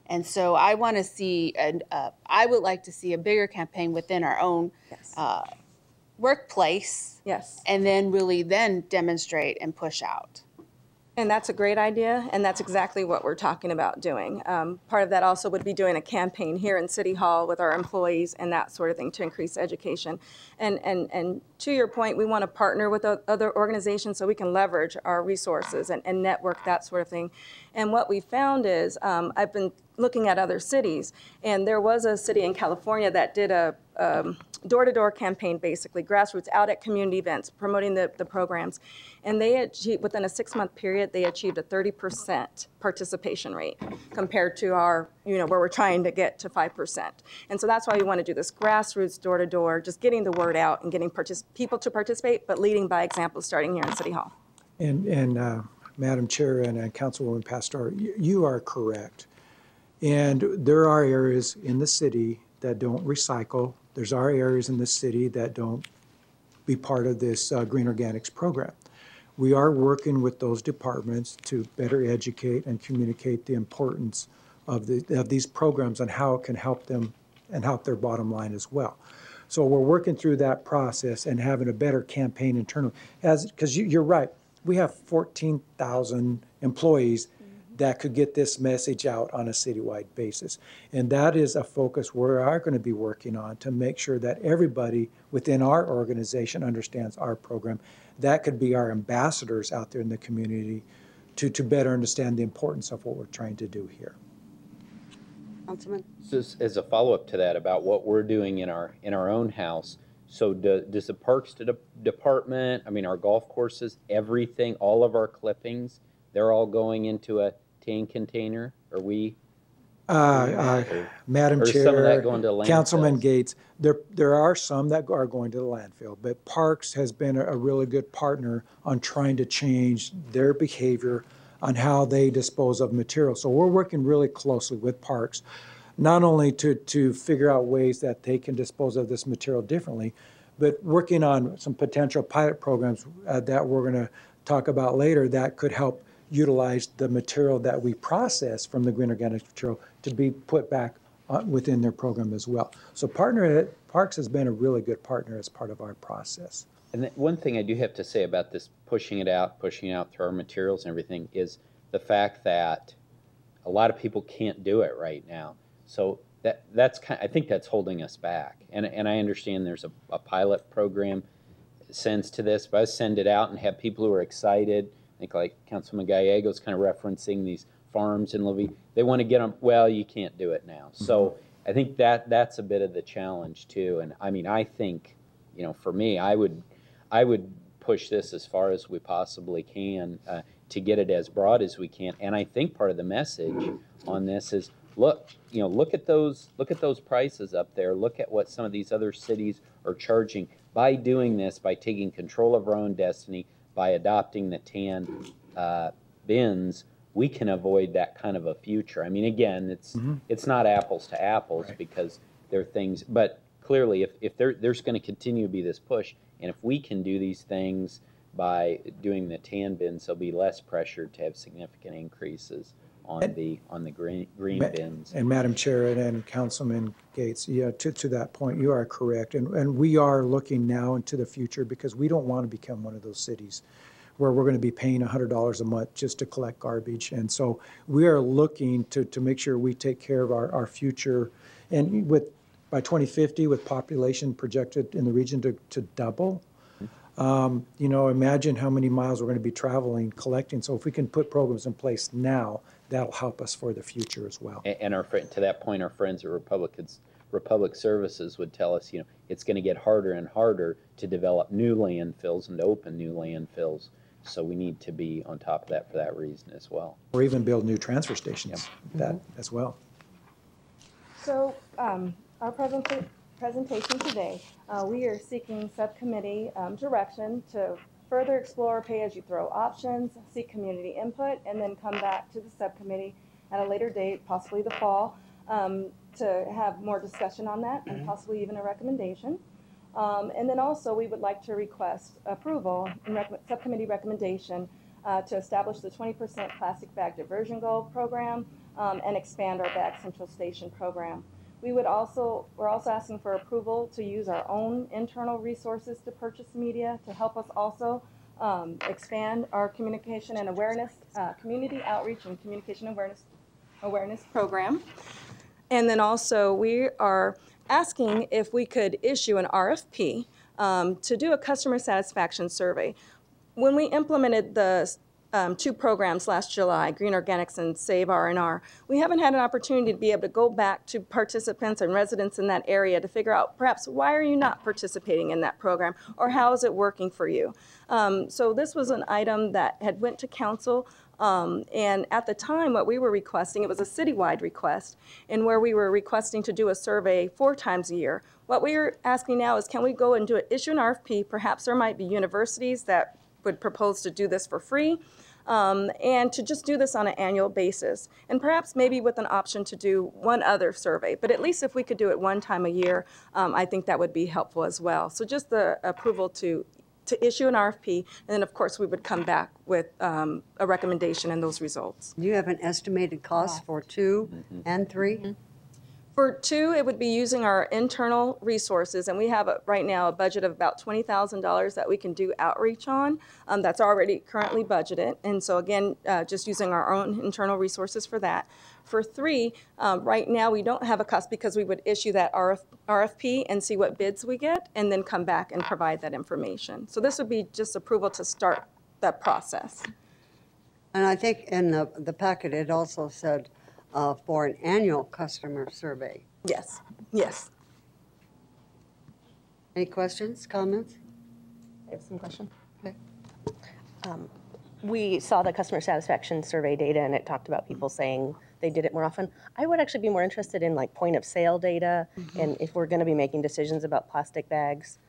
And so I want to see, I would like to see a bigger campaign within our own workplace, yes, and then really demonstrate and push out. And that's a great idea, and that's exactly what we're talking about doing. Part of that also would be doing a campaign here in City Hall with our employees and that sort of thing to increase education. And to your point, we want to partner with other organizations so we can leverage our resources and network, that sort of thing. And what we found is, I've been looking at other cities, and there was a city in California that did a door-to-door campaign, basically, grassroots, out at community events, promoting the programs. And they achieved, within a 6-month period, they achieved a 30% participation rate compared to our, where we're trying to get to 5%. And so that's why we want to do this grassroots, door-to-door, just getting the word out and getting people to participate, but leading by example, starting here in City Hall. And Madam Chair and Councilwoman Pastor, you are correct. And there are areas in the city that don't recycle. There's our areas in the city that don't be part of this Green Organics program. We are working with those departments to better educate and communicate the importance of these programs and how it can help them and help their bottom line as well. So we're working through that process and having a better campaign internally. Because you're right, we have 14,000 employees that could get this message out on a citywide basis. And that is a focus we are going to be working on to make sure that everybody within our organization understands our program. That could be our ambassadors out there in the community to better understand the importance of what we're trying to do here. Councilman? So as a follow-up to that about what we're doing in our own house, so does the Parks Department, I mean our golf courses, everything, all of our clippings, they're all going into a tan container? Are we? Madam or Chair, some of that going to Councilman landfills? Gates, there are some that are going to the landfill, but Parks has been a really good partner on trying to change their behavior on how they dispose of material. So we're working really closely with Parks, not only to figure out ways that they can dispose of this material differently, but working on some potential pilot programs that we're going to talk about later that could help utilize the material that we process from the green organic material to be put back within their program as well. So Parks has been a really good partner as part of our process. And one thing I do have to say about this pushing out through our materials and everything is the fact that a lot of people can't do it right now. So that's I think that's holding us back. And I understand there's a pilot program sense to this, but I send it out and have people who are excited. I think like Councilman Gallego's kind of referencing these farms in Levy. They want to get them, well, you can't do it now. So I think that's a bit of the challenge too. And I mean, I think, for me, I would push this as far as we possibly can to get it as broad as we can. And I think part of the message on this is, look at those prices up there. Look at what some of these other cities are charging. By doing this, by taking control of our own destiny, by adopting the tan bins, we can avoid that kind of a future. I mean, again, it's not apples to apples, right, because there are things, but clearly if there's going to continue to be this push, and if we can do these things by doing the tan bins, there'll be less pressure to have significant increases on the green bins. And Madam Chair and Councilman Gates, yeah, to that point, you are correct. And we are looking now into the future because we don't want to become one of those cities where we're going to be paying $100 a month just to collect garbage. And so we are looking to make sure we take care of our future. And by 2050, with population projected in the region to double, imagine how many miles we're going to be traveling, collecting. So if we can put programs in place now, that'll help us for the future as well. And to that point, our friends at Republic Services would tell us, it's going to get harder and harder to develop new landfills and to open new landfills. So we need to be on top of that for that reason as well. Or even build new transfer stations, that as well. So our presentation today, we are seeking subcommittee direction to further explore pay-as-you-throw options, seek community input, and then come back to the subcommittee at a later date, possibly the fall, to have more discussion on that and possibly even a recommendation. And then also we would like to request approval and subcommittee recommendation to establish the 20% plastic bag diversion goal program and expand our bag central station program. We're also asking for approval to use our own internal resources to purchase media to help us also expand our communication and awareness, community outreach and communication awareness program. And then also we are asking if we could issue an RFP to do a customer satisfaction survey. When we implemented the two programs last July, Green Organics and Save R&R, we haven't had an opportunity to be able to go back to participants and residents in that area to figure out perhaps why are you not participating in that program or how is it working for you. So this was an item that had went to council, and at the time what we were requesting, it was a citywide request, and where we were requesting to do a survey 4 times a year. What we're asking now is can we go and issue an RFP, perhaps there might be universities that would propose to do this for free, and to just do this on an annual basis, and perhaps maybe with an option to do one other survey. But at least if we could do it 1 time a year, I think that would be helpful as well. So just the approval to issue an RFP, and then of course we would come back with a recommendation and those results. Do you have an estimated cost for 2 and 3? For 2, it would be using our internal resources, and we have right now a budget of about $20,000 that we can do outreach on. That's already currently budgeted, and so again, just using our own internal resources for that. For 3, right now we don't have a cost because we would issue that RFP and see what bids we get, and then come back and provide that information. So this would be just approval to start that process. And I think in the packet it also said for an annual customer survey. Yes, yes. Any questions, comments? I have some questions. Okay. We saw the customer satisfaction survey data, and it talked about people saying they did it more often. I would actually be more interested in like point of sale data, and if we're going to be making decisions about plastic bags,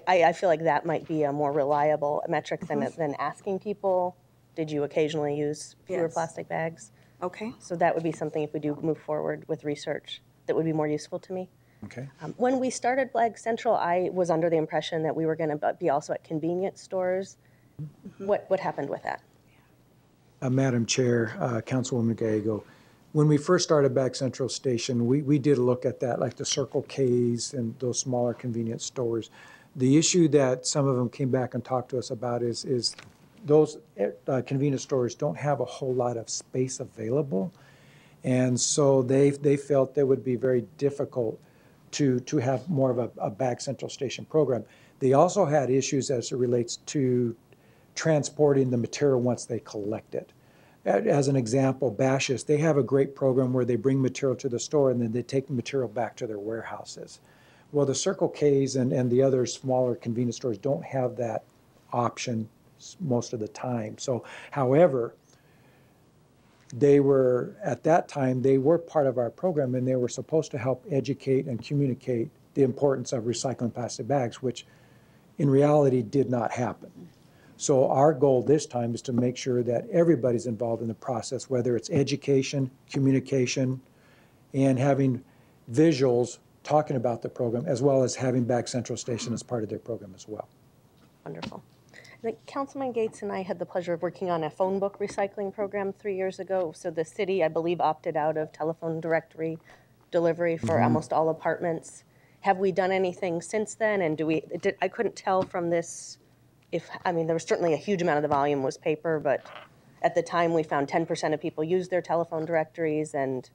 I feel like that might be a more reliable metric than asking people, did you occasionally use fewer plastic bags? Okay. So that would be something, if we do move forward with research, that would be more useful to me. Okay. When we started Blag Central, I was under the impression that we were going to be also at convenience stores. What happened with that? Madam Chair, Councilwoman Gallego, when we first started Bag Central Station, we did look at that, like the Circle K's and those smaller convenience stores. The issue that some of them came back and talked to us about is those convenience stores don't have a whole lot of space available. And so they felt it would be very difficult to have more of a Bag Central Station program. They also had issues as it relates to transporting the material once they collect it. As an example, Bashas', they have a great program where they bring material to the store and then they take the material back to their warehouses. Well, the Circle K's and the other smaller convenience stores don't have that option most of the time. So, however, they were, at that time, they were part of our program and they were supposed to help educate and communicate the importance of recycling plastic bags, which in reality did not happen. So our goal this time is to make sure that everybody's involved in the process, whether it's education, communication, and having visuals talking about the program, as well as having Bag Central Station as part of their program as well. Wonderful. Like Councilman Gates and I had the pleasure of working on a phone book recycling program 3 years ago. So the city, I believe, opted out of telephone directory delivery for almost all apartments. Have we done anything since then? And I couldn't tell from this I mean, there was certainly a huge amount of the volume was paper, but at the time we found 10% of people use their telephone directories and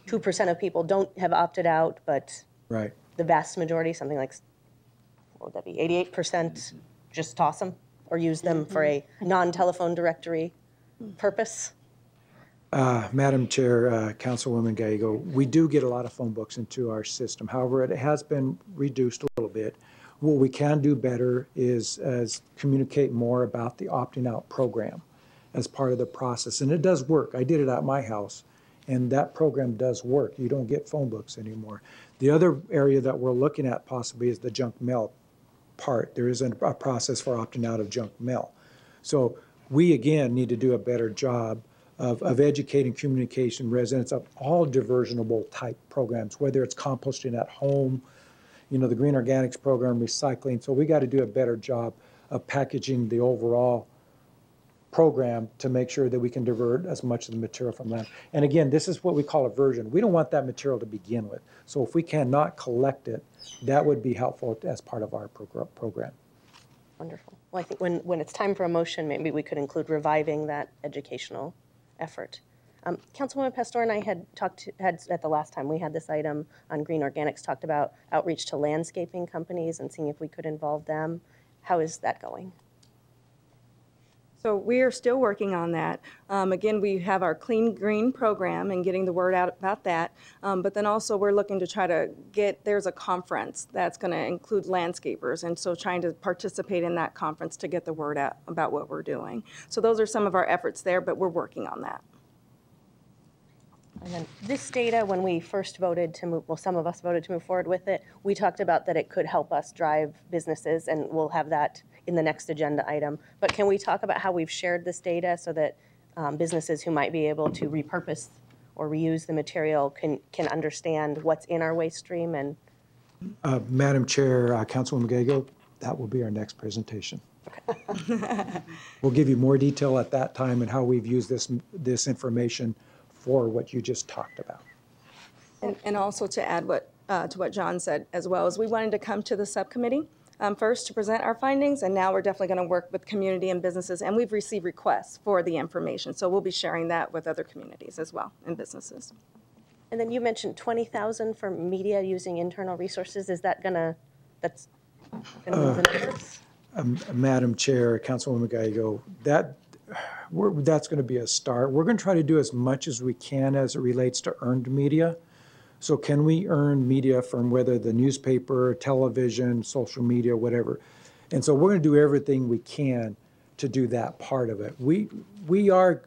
2% of people have opted out, but Right. the vast majority, something like, what would that be, 88% just toss them or use them for a non-telephone directory purpose? Madam Chair, Councilwoman Gallego, we do get a lot of phone books into our system. However, it has been reduced a little bit. What we can do better is communicate more about the opting out program as part of the process. And it does work. I did it at my house, and that program does work. You don't get phone books anymore. The other area that we're looking at possibly is the junk mail part. There is a process for opting out of junk mail. So we, again, need to do a better job of educating communication residents of all diversionable type programs, whether it's composting at home, you know, the green organics program, recycling. So we got to do a better job of packaging the overall program to make sure that we can divert as much of the material from land. And again, this is what we call aversion. We don't want that material to begin with. So if we cannot collect it, that would be helpful as part of our program. Wonderful. Well, I think when it's time for a motion, maybe we could include reviving that educational effort. Councilwoman Pastor and I had at the last time we had this item on green organics, talked about outreach to landscaping companies and seeing if we could involve them. How is that going? So we are still working on that. Again, we have our Clean Green program and getting the word out about that. But then also we're looking to try to there's a conference that's going to include landscapers. And so trying to participate in that conference to get the word out about what we're doing. So those are some of our efforts there, but we're working on that. And then this data, when we first voted to move, well, some of us voted to move forward with it, we talked about that it could help us drive businesses, and we'll have that in the next agenda item. But can we talk about how we've shared this data so that businesses who might be able to repurpose or reuse the material can understand what's in our waste stream? And Madam Chair, Councilwoman Gallego, that will be our next presentation. Okay. We'll give you more detail at that time and how we've used this information for what you just talked about. And also to add to what John said as well, is we wanted to come to the subcommittee first to present our findings, and now we're definitely going to work with community and businesses, and we've received requests for the information, so we'll be sharing that with other communities as well and businesses. And then you mentioned 20,000 for media using internal resources. Is that that's gonna move the numbers? Madam Chair, Councilwoman Gallego, that's going to be a start. We're going to try to do as much as we can as it relates to earned media. So can we earn media from whether the newspaper, television, social media, whatever? And so we're going to do everything we can to do that part of it. We are,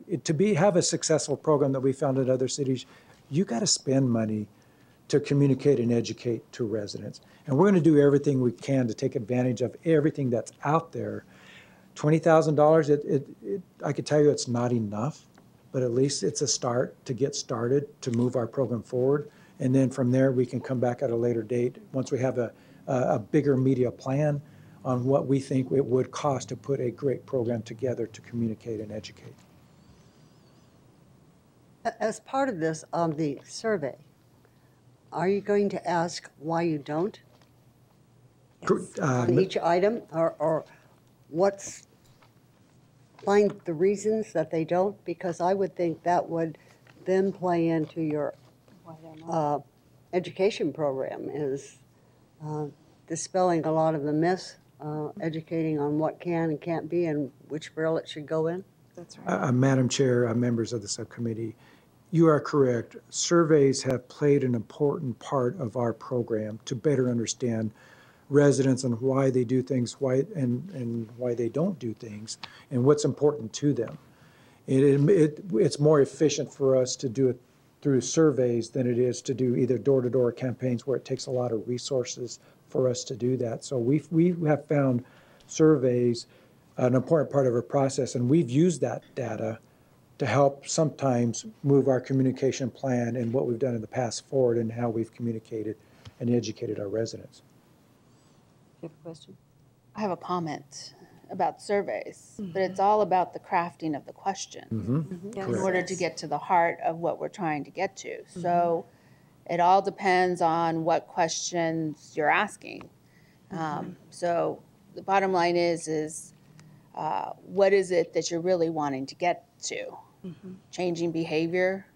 have a successful program that we found in other cities, you got to spend money to communicate and educate to residents. And we're going to do everything we can to take advantage of everything that's out there. $20,000, I could tell you it's not enough, but at least it's a start to get started, to move our program forward. And then from there, we can come back at a later date, once we have a bigger media plan on what we think it would cost to put a great program together to communicate and educate. As part of this, the survey, are you going to ask why you don't? Yes. On each item, or find the reasons that they don't? Because I would think that would then play into your education program, is dispelling a lot of the myths, educating on what can and can't be and which barrel it should go in. That's right. Madam Chair, members of the subcommittee, you are correct. Surveys have played an important part of our program to better understand residents and why they do things, and why they don't do things, and what's important to them. It's more efficient for us to do it through surveys than it is to do either door-to-door campaigns, where it takes a lot of resources for us to do that. So we have found surveys an important part of our process, and we've used that data to help sometimes move our communication plan and what we've done in the past forward, and how we've communicated and educated our residents. You have a question? I have a comment. about surveys, but it's all about the crafting of the question in order to get to the heart of what we're trying to get to. So it all depends on what questions you're asking. So the bottom line is what is it that you're really wanting to get to? Changing behavior?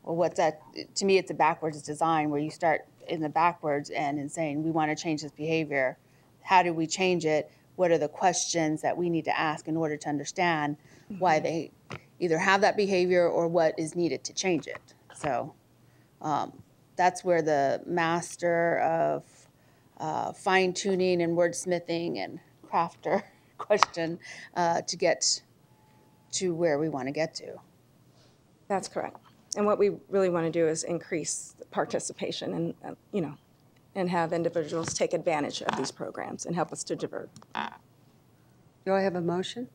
Or what's that? To me, it's a backwards design where you start in the backwards and in saying, we want to change this behavior. How do we change it? What are the questions that we need to ask in order to understand why they either have that behavior or what is needed to change it? So that's where the master of fine-tuning and wordsmithing and crafter question to get to where we want to get to. That's correct. And what we really want to do is increase participation and, and have individuals take advantage of these programs and help us to divert. Do I have a motion?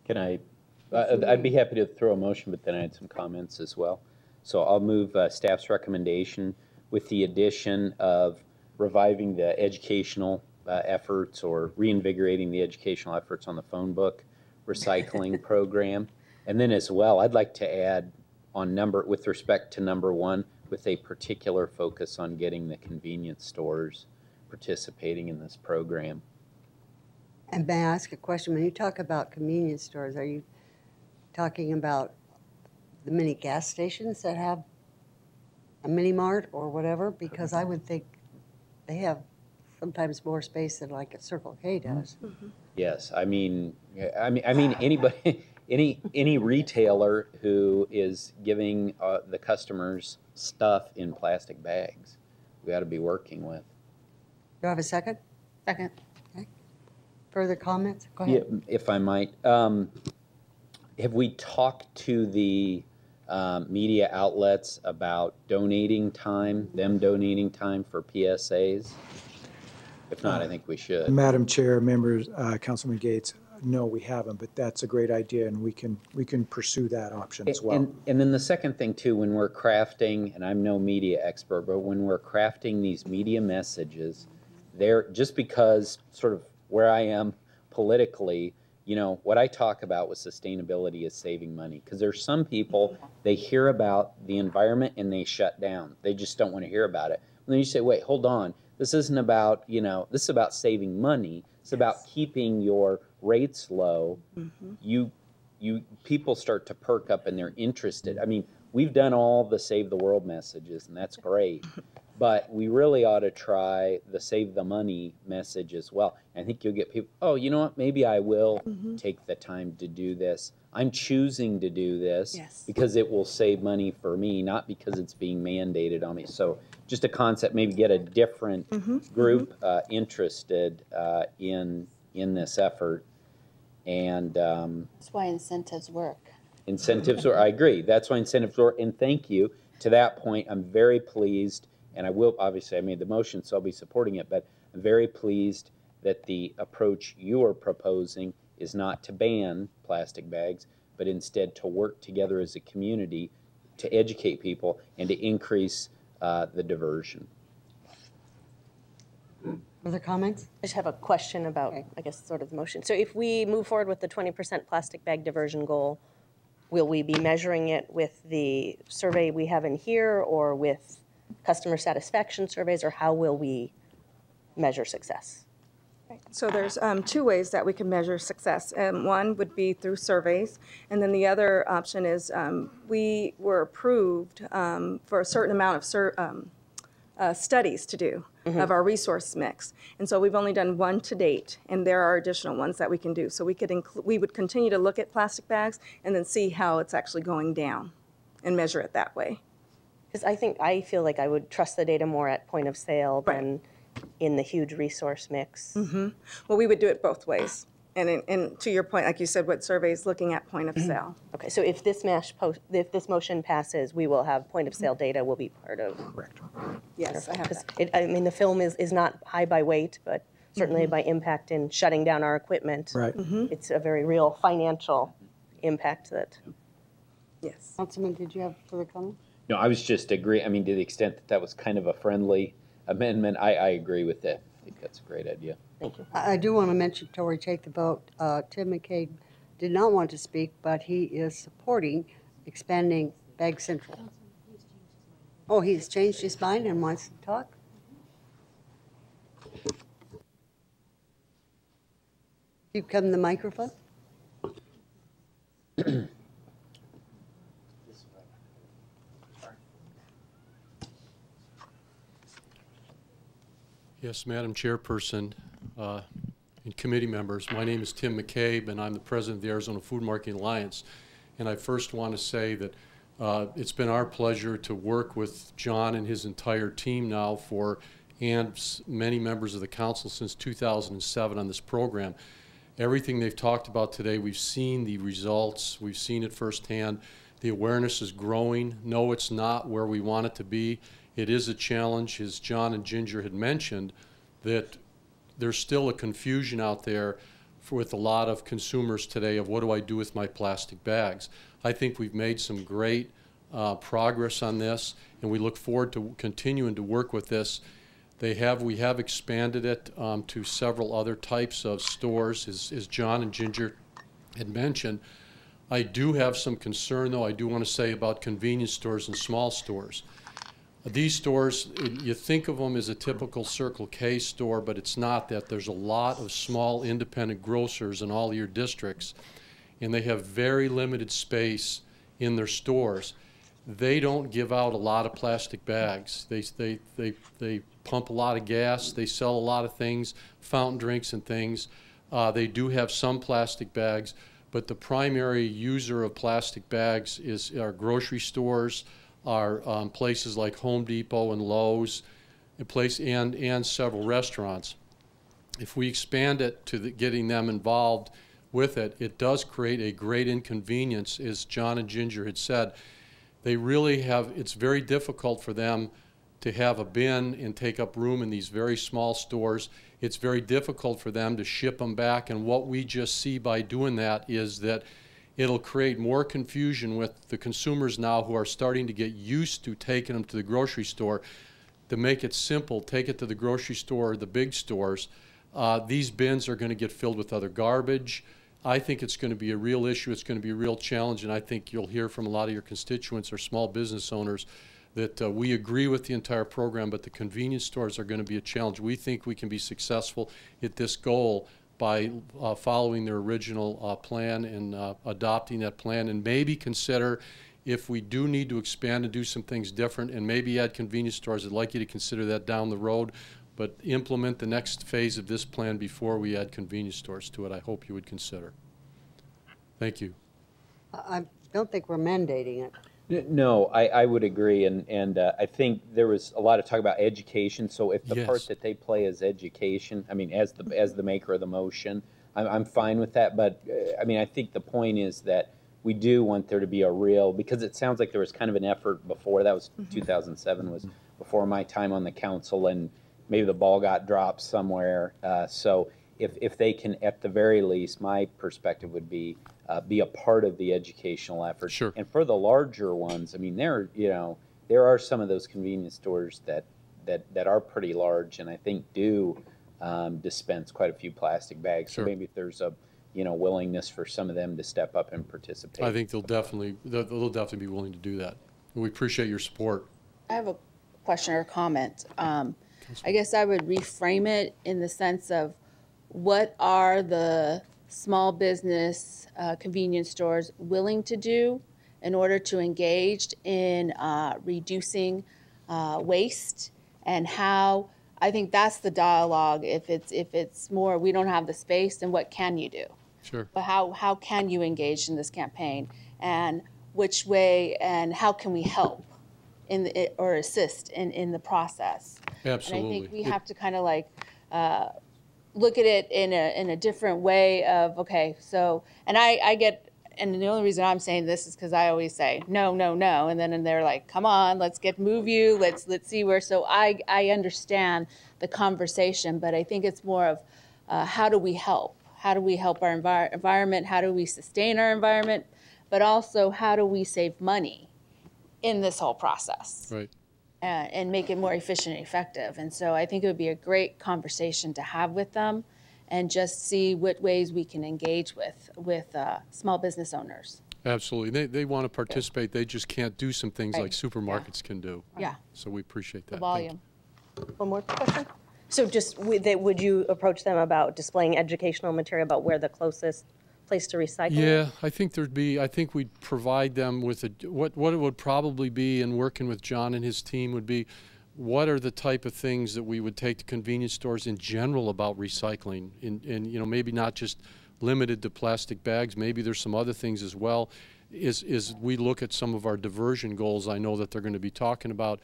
Can I? I'd be happy to throw a motion, but then I had some comments as well. So I'll move staff's recommendation with the addition of reviving the educational efforts or reinvigorating the educational efforts on the phone book recycling program. And then as well, I'd like to add on with respect to number 1, with a particular focus on getting the convenience stores participating in this program. And may I ask a question? When you talk about convenience stores, are you talking about the mini gas stations that have a mini mart or whatever? Because I would think they have sometimes more space than like a Circle K does. Yes, I mean anybody, any retailer who is giving the customers stuff in plastic bags, we ought to be working with. Do I have a second? Second. Okay. Further comments? Go ahead. Yeah, if I might. Have we talked to the media outlets about donating time, them donating time for PSAs? If not, I think we should. Madam Chair, members, Councilman Gates, no, we haven't, but that's a great idea, and we can pursue that option as well. And then the second thing too, when we're crafting, and I'm no media expert, but when we're crafting these media messages, just because sort of where I am politically, what I talk about with sustainability is saving money. Because there's some people, they hear about the environment and they shut down. They just don't want to hear about it. And then you say, wait, hold on. This isn't about, this is about saving money. It's about keeping your rates low. People start to perk up and they're interested. I mean, we've done all the Save the World messages, and that's great. But we really ought to try the Save the Money message as well. And I think you'll get people, oh, you know what, maybe I will take the time to do this. I'm choosing to do this because it will save money for me, not because it's being mandated on me. So just a concept, maybe get a different group interested in this effort. And that's why incentives work. Incentives work, I agree. That's why incentives work. And thank you. To that point, I'm very pleased. And I will, obviously I made the motion, so I'll be supporting it, but I'm very pleased that the approach you are proposing is not to ban plastic bags, but instead to work together as a community to educate people and to increase the diversion. Other comments? I just have a question about, I guess, sort of the motion. So if we move forward with the 20% plastic bag diversion goal, will we be measuring it with the survey we have in here or with customer satisfaction surveys, or how will we measure success? So there's 2 ways that we can measure success. One would be through surveys, and then the other option is we were approved for a certain amount of studies to do of our resource mix. And so we've only done 1 to date, and there are additional ones that we can do. So we would continue to look at plastic bags and then see how it's actually going down and measure it that way. Because I feel like I would trust the data more at point of sale than in the huge resource mix. Well, we would do it both ways. And to your point, like you said, what surveys looking at point of sale. Okay, so if this motion passes, we will have point of sale data will be part of. Correct. Yes, I have that. I mean, the film is not high by weight, but certainly by impact in shutting down our equipment. Right. It's a very real financial impact that. Yes. Councilman, did you have further comment? No, I was just agreeing. I mean, to the extent that was kind of a friendly amendment, I agree with that. I think that's a great idea. Thank you. I do want to mention, before we take the vote, Tim McCabe did not want to speak, but he is supporting expanding Bag Central. Oh, he's changed his mind and wants to talk? You come to the microphone. Yes, Madam Chairperson and committee members, my name is Tim McCabe, and I'm the president of the Arizona Food Marketing Alliance. And I first want to say that it's been our pleasure to work with John and his entire team now and many members of the council since 2007 on this program. Everything they've talked about today, we've seen the results, we've seen it firsthand. The awareness is growing. No, it's not where we want it to be. It is a challenge, as John and Ginger had mentioned, that there's still a confusion out there with a lot of consumers today of what do I do with my plastic bags. I think we've made some great progress on this, and we look forward to continuing to work with this. We have expanded it to several other types of stores, as John and Ginger had mentioned. I do have some concern, though, I do want to say about convenience stores and small stores. These stores, you think of them as a typical Circle K store, but it's not that. There's a lot of small independent grocers in all your districts, and they have very limited space in their stores. They don't give out a lot of plastic bags. They pump a lot of gas. They sell a lot of things, fountain drinks and things. They do have some plastic bags, but the primary user of plastic bags is our grocery stores, are places like Home Depot and Lowe's, and several restaurants. If we expand it to getting them involved with it, it does create a great inconvenience, as John and Ginger had said. They really it's very difficult for them to have a bin and take up room in these very small stores. It's very difficult for them to ship them back, and what we just see by doing that is that it'll create more confusion with the consumers now who are starting to get used to taking them to the grocery store. To make it simple, take it to the grocery store or the big stores. These bins are going to get filled with other garbage. I think it's going to be a real issue. It's going to be a real challenge, and I think you'll hear from a lot of your constituents or small business owners that we agree with the entire program, but the convenience stores are going to be a challenge. We think we can be successful at this goal by following their original plan and adopting that plan, and maybe consider if we do need to expand and do some things different and maybe add convenience stores. I'd like you to consider that down the road, but implement the next phase of this plan before we add convenience stores to it. I hope you would consider. Thank you. I don't think we're mandating it. No, I would agree, and I think there was a lot of talk about education. So if the part that they play is education, I mean, as the maker of the motion, I'm fine with that. But I mean, I think the point is that we do want there to be a real, because it sounds like there was kind of an effort before. That was 2007 was before my time on the council, and maybe the ball got dropped somewhere. So if they can, at the very least, my perspective would be a part of the educational effort. Sure. And for the larger ones, I mean, there are some of those convenience stores that are pretty large, and I think do dispense quite a few plastic bags. Sure. So maybe if there's a willingness for some of them to step up and participate. I think they'll definitely be willing to do that. We appreciate your support. I have a question or a comment. I guess I would reframe it in the sense of what are the small business convenience stores willing to do in order to engage in reducing waste, and how, I think that's the dialogue. If it's more, we don't have the space, then what can you do? Sure. But how can you engage in this campaign, and which way, and how can we help or assist in the process? Absolutely. And I think we have to kind of like look at it in a different way of, okay, so, and I get, and the only reason I'm saying this is because I always say no, no, no, and then they're like, come on, let's move you, let's see where. So I understand the conversation, but I think it's more of how do we help? How do we help our environment? How do we sustain our environment? But also, how do we save money in this whole process? Right. And make it more efficient and effective. And so I think it would be a great conversation to have with them. and just see what ways we can engage with small business owners. Absolutely. They want to participate. They just can't do some things Right. like supermarkets can do. Yeah. So we appreciate that. The Thank volume. One more question? So just, would you approach them about displaying educational material about where the closest place to recycle is? Yeah, I think we'd provide them with what it would probably be, and working with John and his team would be, what are the type of things that we would take to convenience stores in general about recycling, and you know, maybe not just limited to plastic bags, maybe there's some other things as well. Is we look at some of our diversion goals, I know that they're going to be talking about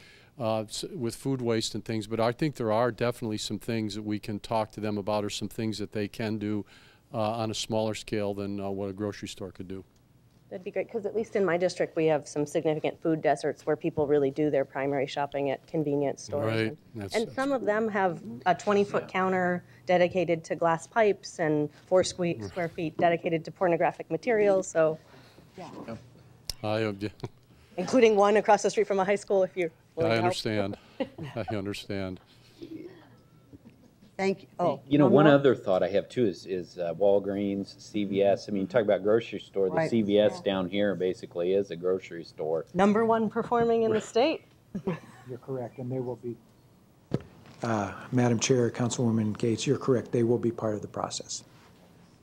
with food waste and things, but I think there are definitely some things that we can talk to them about, or some things that they can do on a smaller scale than what a grocery store could do. That'd be great, because at least in my district, we have some significant food deserts where people really do their primary shopping at convenience stores. Right. And some of them have a 20-foot counter dedicated to glass pipes and 4 square feet dedicated to pornographic materials, so. Yeah. Including one across the street from a high school, if you're willing I to help. understand. I understand. Thank you. Oh, You know, one more? other thought I have too is Walgreens, CVS. I mean, talk about grocery store. The Right. CVS down here basically is a grocery store. #1 performing in the state. You're correct, and they will be. Madam Chair, Councilwoman Gates, you're correct. They will be part of the process.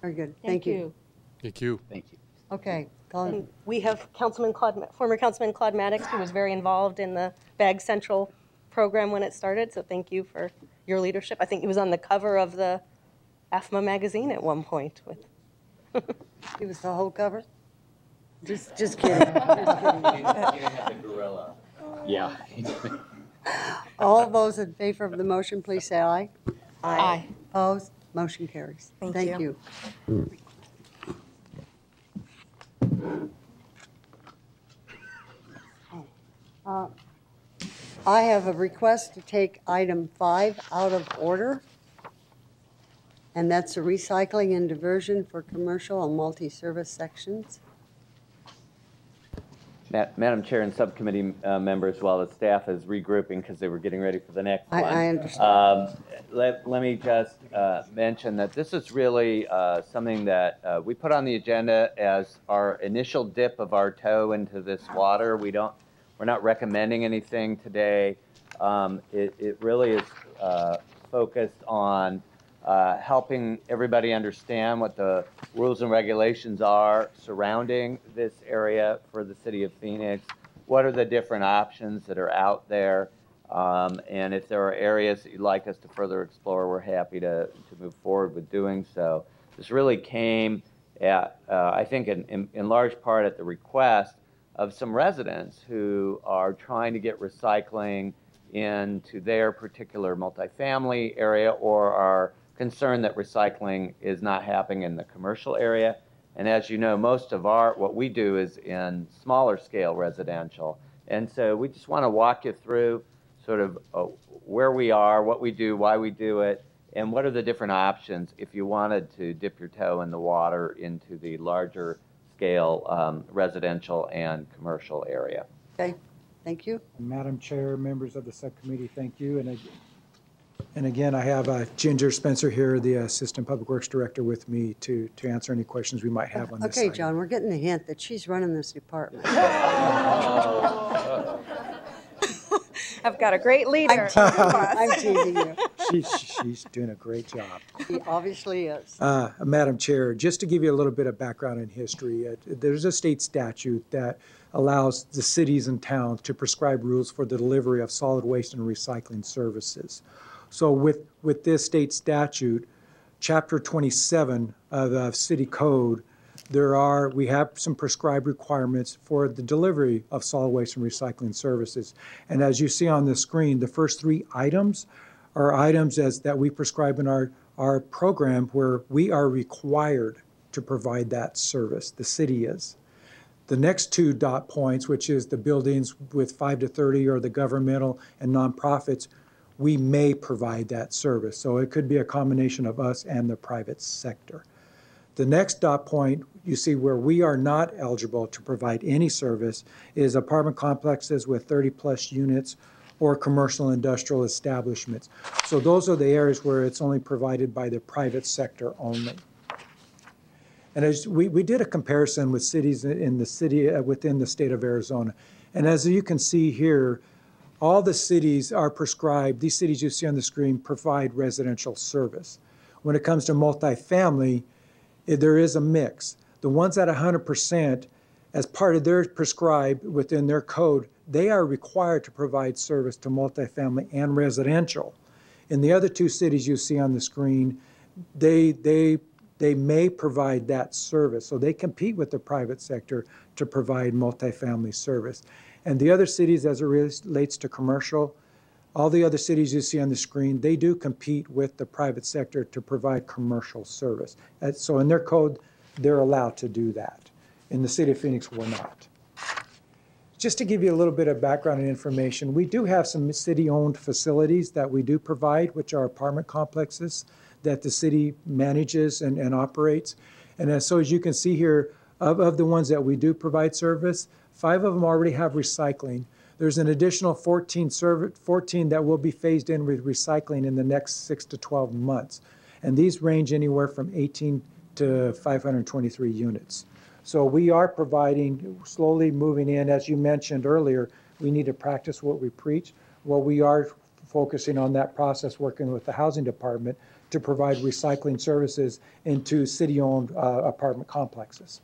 Very good. Thank you. Thank you. Thank you. Okay, Colin. And we have former Councilman Claude Maddox, who was very involved in the Bag Central program when it started, so thank you for your leadership. I think he was on the cover of the AFMA magazine at one point. It was the whole cover? Just kidding. Just kidding. Yeah. All those in favor of the motion, please say aye. Aye. Opposed? Motion carries. Thank you. I have a request to take item 5 out of order, and that's the recycling and diversion for commercial and multi-service sections. Madam Chair and subcommittee members, while the staff is regrouping because they were getting ready for the next one. I understand. Let me just mention that this is really something that we put on the agenda as our initial dip of our toe into this water. We're not recommending anything today. It really is focused on helping everybody understand what the rules and regulations are surrounding this area for the city of Phoenix. What are the different options that are out there? And if there are areas that you'd like us to further explore, we're happy to move forward with doing so. This really came at, I think, in large part at the request of some residents who are trying to get recycling into their particular multifamily area, or are concerned that recycling is not happening in the commercial area. And as you know, most of what we do is in smaller scale residential. And so we just want to walk you through sort of where we are, what we do, why we do it, and what are the different options if you wanted to dip your toe in the water into the larger scale residential and commercial area. Okay, thank you. Madam Chair, members of the subcommittee, thank you. And again, I have Ginger Spencer here, the Assistant Public Works Director, with me to answer any questions we might have on this Okay, item. John, we're getting the hint that she's running this department. I've got a great leader. I'm teasing you. She's doing a great job. She obviously is. Madam Chair, just to give you a little bit of background and history, there's a state statute that allows the cities and towns to prescribe rules for the delivery of solid waste and recycling services. So with this state statute, Chapter 27 of the City Code, we have some prescribed requirements for the delivery of solid waste and recycling services. And as you see on the screen, the first 3 items are items that we prescribe in our program where we are required to provide that service. The city is. The next 2 dot points, which is the buildings with 5 to 30 or the governmental and nonprofits, we may provide that service. So it could be a combination of us and the private sector. The next dot point you see where we are not eligible to provide any service is apartment complexes with 30 plus units or commercial industrial establishments. So those are the areas where it's only provided by the private sector only. And as we did a comparison with cities in the city within the state of Arizona. And as you can see here, all the cities are prescribed, these cities you see on the screen provide residential service. When it comes to multifamily, there is a mix. The ones at 100%, as part of their prescribed within their code, they are required to provide service to multifamily and residential. In the other two cities you see on the screen, they may provide that service. So they compete with the private sector to provide multifamily service. And the other cities, as it relates to commercial, all the other cities you see on the screen, they do compete with the private sector to provide commercial service. So in their code, they're allowed to do that. In the city of Phoenix, we're not. Just to give you a little bit of background and information, we do have some city-owned facilities that we do provide, which are apartment complexes that the city manages and operates. And so as you can see here, of the ones that we do provide service, 5 of them already have recycling. There's an additional 14 that will be phased in with recycling in the next 6 to 12 months. And these range anywhere from 18 to 523 units. So we are providing, slowly moving in, as you mentioned earlier, we need to practice what we preach. Well, we are focusing on that process, working with the housing department to provide recycling services into city-owned apartment complexes.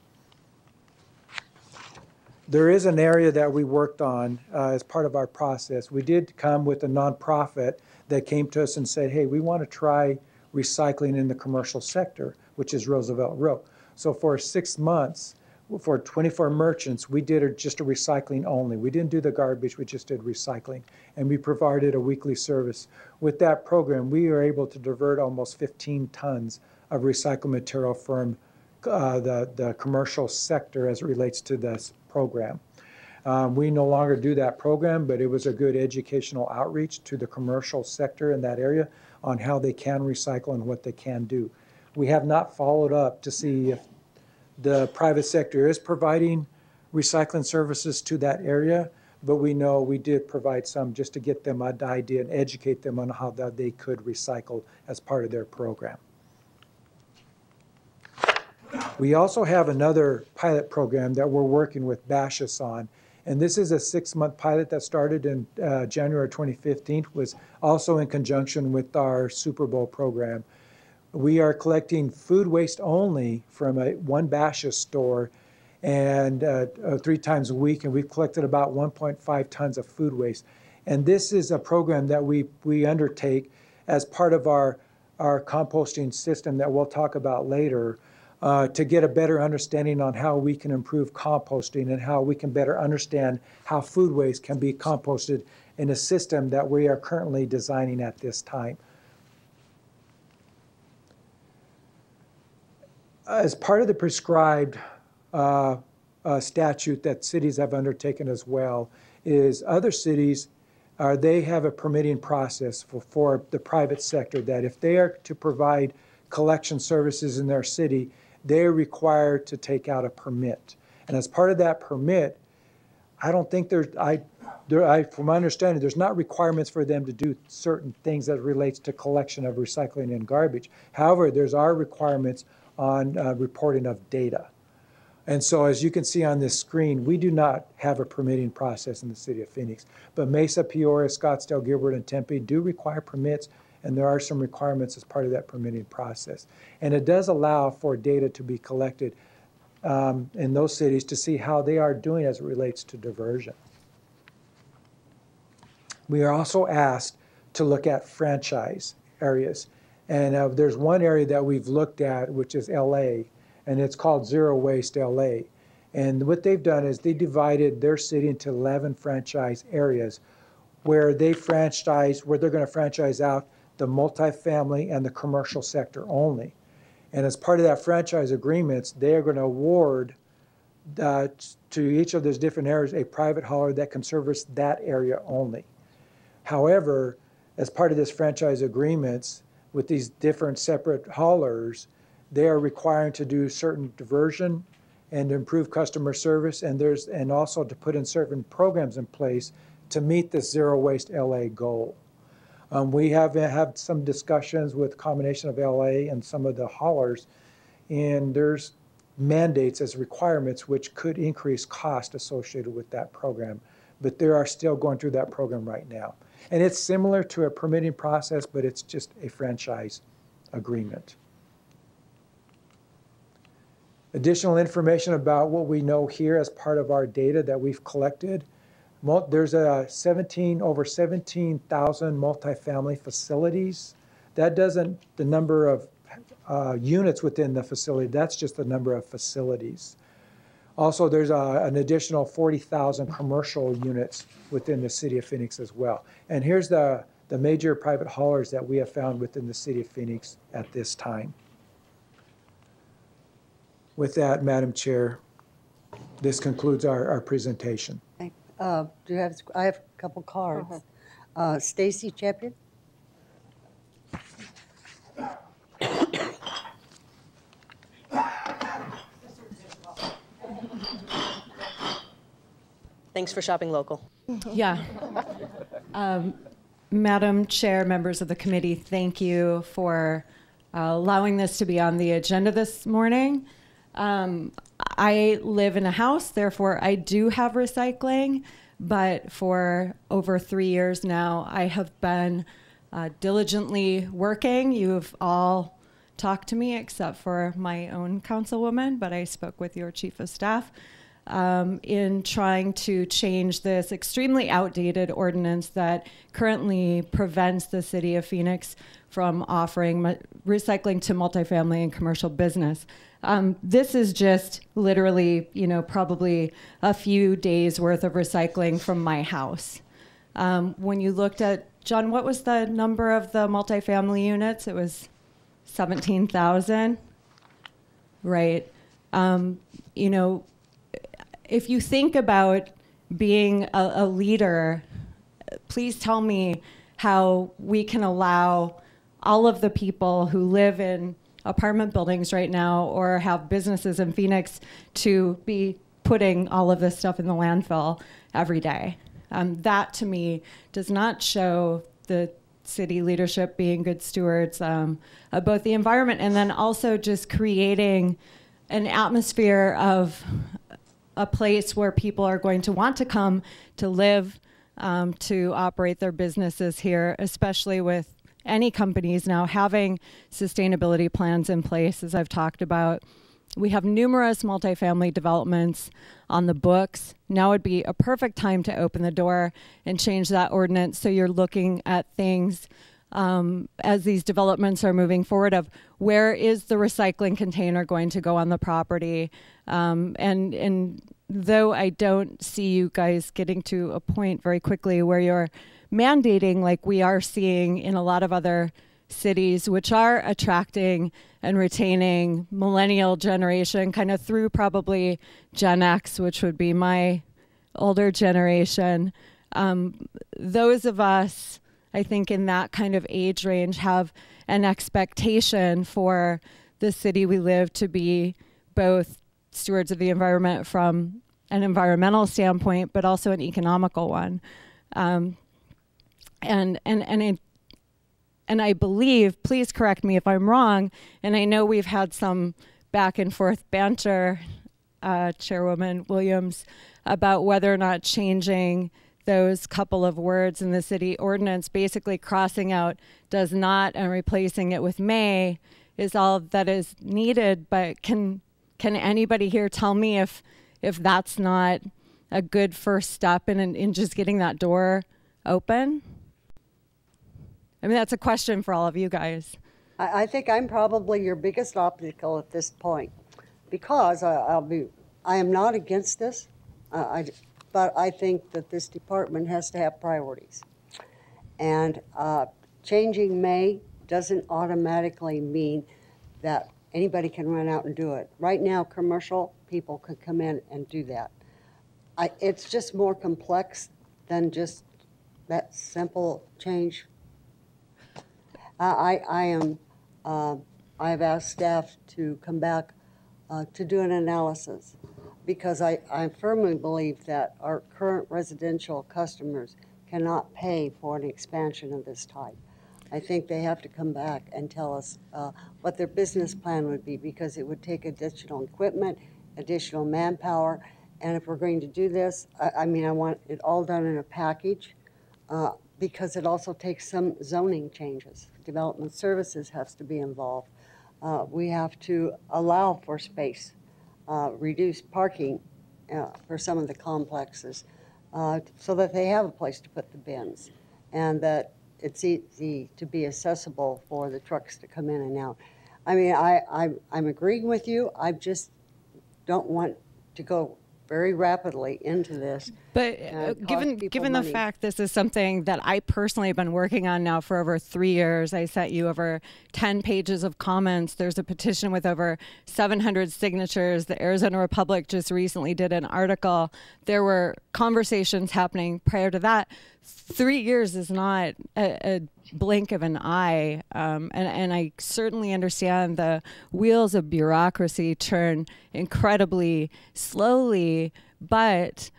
There is an area that we worked on as part of our process. We did come with a nonprofit that came to us and said, hey, we want to try recycling in the commercial sector, which is Roosevelt Row. So for 6 months, for 24 merchants, we did just a recycling only. We didn't do the garbage, we just did recycling. And we provided a weekly service. With that program, we were able to divert almost 15 tons of recycled material from the commercial sector as it relates to this program. We no longer do that program, but it was a good educational outreach to the commercial sector in that area on how they can recycle and what they can do. We have not followed up to see if the private sector is providing recycling services to that area, but we know we did provide some just to get them an idea and educate them on how that they could recycle as part of their program. We also have another pilot program that we're working with BASHIS on, and this is a 6-month pilot that started in January 2015, was also in conjunction with our Super Bowl program. We are collecting food waste only from one BASHIS store and 3 times a week, and we've collected about 1.5 tons of food waste. And this is a program that we undertake as part of our composting system that we'll talk about later to get a better understanding on how we can improve composting and how we can better understand how food waste can be composted in a system that we are currently designing at this time. As part of the prescribed statute that cities have undertaken as well, is other cities, they have a permitting process for the private sector that if they are to provide collection services in their city, they're required to take out a permit. And as part of that permit, I don't think from my understanding, there's not requirements for them to do certain things that relates to collection of recycling and garbage. However, there's our requirements on reporting of data. And so as you can see on this screen, we do not have a permitting process in the city of Phoenix. But Mesa, Peoria, Scottsdale, Gilbert, and Tempe do require permits, and there are some requirements as part of that permitting process. And it does allow for data to be collected in those cities to see how they are doing as it relates to diversion. We are also asked to look at franchise areas. And there's one area that we've looked at, which is LA, and it's called Zero Waste LA. And what they've done is they divided their city into 11 franchise areas where they're going to franchise out the multifamily and the commercial sector only. And as part of that franchise agreements, they are going to award to each of those different areas a private hauler that can service that area only. However, as part of this franchise agreements, with these different separate haulers, they are requiring to do certain diversion and improve customer service, and also to put in certain programs in place to meet this Zero Waste LA goal. We have had some discussions with a combination of LA and some of the haulers, and there's mandates as requirements which could increase cost associated with that program. But they are still going through that program right now. And it's similar to a permitting process, but it's just a franchise agreement. Additional information about what we know here as part of our data that we've collected. There's over 17,000 multifamily facilities. That doesn't, the number of units within the facility, that's just the number of facilities. Also, there's an additional 40,000 commercial units within the city of Phoenix as well. And here's the major private haulers that we have found within the city of Phoenix at this time. With that, Madam Chair, this concludes our presentation. Do you have? I have a couple cards. Stacy Champion. Thanks for shopping local. Yeah. Madam Chair, members of the committee, thank you for allowing this to be on the agenda this morning. I live in a house, therefore I do have recycling, but for over 3 years now, I have been diligently working. You've all talked to me except for my own councilwoman, but I spoke with your chief of staff in trying to change this extremely outdated ordinance that currently prevents the city of Phoenix from offering recycling to multifamily and commercial business. This is just literally, probably a few days worth of recycling from my house. When you looked at, John, what was the number of the multifamily units? It was 17,000, right? If you think about being a leader, please tell me how we can allow all of the people who live in apartment buildings right now or have businesses in Phoenix to be putting all of this stuff in the landfill every day. That to me does not show the city leadership being good stewards of both the environment and then also just creating an atmosphere of a place where people are going to want to come to live, to operate their businesses here, especially with any companies now having sustainability plans in place, as I've talked about. We have numerous multifamily developments on the books. Now would be a perfect time to open the door and change that ordinance so you're looking at things as these developments are moving forward of where is the recycling container going to go on the property. And though I don't see you guys getting to a point very quickly where you're mandating like we are seeing in a lot of other cities, which are attracting and retaining millennial generation kind of through probably Gen X, which would be my older generation. Those of us, I think, in that kind of age range have an expectation for the city we live to be both stewards of the environment from an environmental standpoint, but also an economical one. And I believe, please correct me if I'm wrong, and I know we've had some back and forth banter, Chairwoman Williams, about whether or not changing those couple of words in the city ordinance, basically crossing out does not and replacing it with may, is all that is needed. But can anybody here tell me if that's not a good first step in just getting that door open? I mean, that's a question for all of you guys. I think I'm probably your biggest obstacle at this point, because I am not against this, but I think that this department has to have priorities. And changing may doesn't automatically mean that anybody can run out and do it. Right now, commercial people can come in and do that. It's just more complex than just that simple change. I have asked staff to come back to do an analysis because I firmly believe that our current residential customers cannot pay for an expansion of this type. I think they have to come back and tell us what their business plan would be, because it would take additional equipment, additional manpower, and if we're going to do this, I mean, I want it all done in a package, because it also takes some zoning changes. Development services has to be involved. We have to allow for space, reduce parking for some of the complexes, so that they have a place to put the bins, and that it's easy to be accessible for the trucks to come in and out. I mean, I'm agreeing with you. I just don't want to go very rapidly into this. But given the fact this is something that I personally have been working on now for over 3 years, I sent you over 10 pages of comments. There's a petition with over 700 signatures. The Arizona Republic just recently did an article. There were conversations happening prior to that. 3 years is not a blink of an eye, and I certainly understand the wheels of bureaucracy turn incredibly slowly, but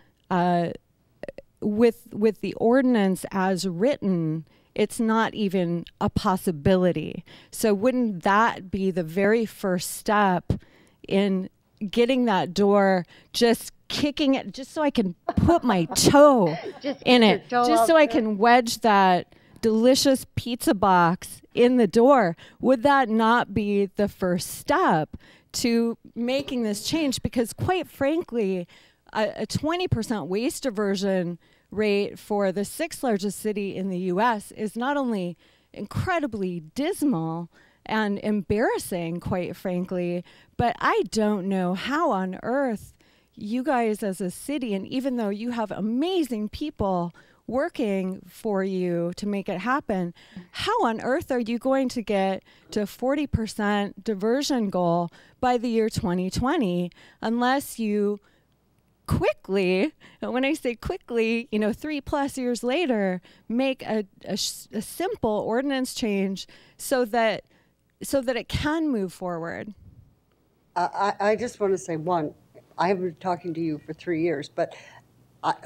with the ordinance as written, it's not even a possibility. So wouldn't that be the very first step in getting that door, just kicking it, just so I can put my toe in it, just so I can wedge that delicious pizza box in the door? Would that not be the first step to making this change? Because quite frankly, a 20% waste diversion rate for the 6th largest city in the U.S. is not only incredibly dismal and embarrassing, quite frankly, but I don't know how on earth you guys as a city, and even though you have amazing people working for you to make it happen, how on earth are you going to get to 40% diversion goal by the year 2020 unless you quickly, and when I say quickly, 3+ years later, make a simple ordinance change so that it can move forward? I just want to say, one, I have been talking to you for 3 years, but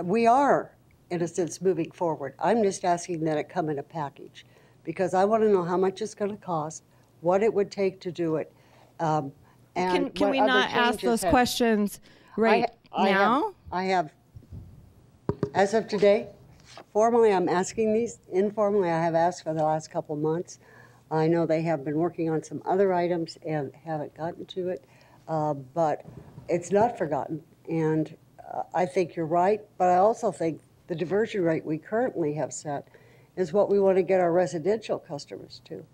we are, in a sense, moving forward. I'm just asking that it come in a package, because I want to know how much it's going to cost, what it would take to do it. And can we not ask those questions now? I have, as of today, formally I'm asking these. Informally, I have asked for the last couple months. I know they have been working on some other items and haven't gotten to it, but it's not forgotten. And I think you're right, but I also think the diversion rate we currently have set is what we want to get our residential customers to.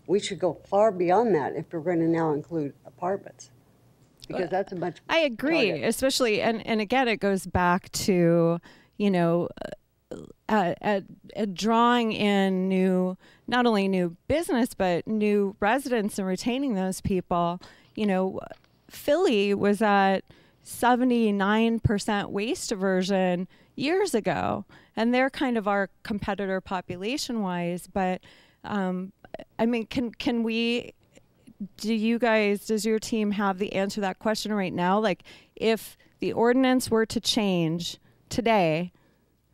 We should go far beyond that if we're going to now include apartments, because that's a much I agree, target. Especially, and again, it goes back to, drawing in not only new business, but new residents and retaining those people. Philly was at 79% waste diversion years ago, and they're kind of our competitor population-wise. But I mean, can we? Does your team have the answer to that question right now? Like, if the ordinance were to change today,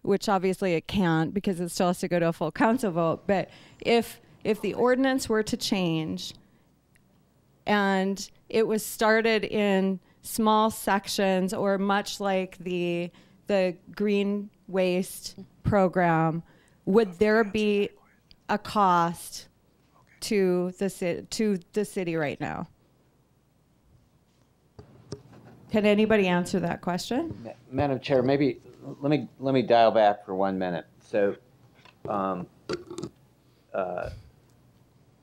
which obviously it can't because it still has to go to a full council vote, but if the ordinance were to change and it was started in small sections, or much like the green waste program, would there be a cost to the city right now? Can anybody answer that question? Madam Chair, maybe let me dial back for 1 minute. So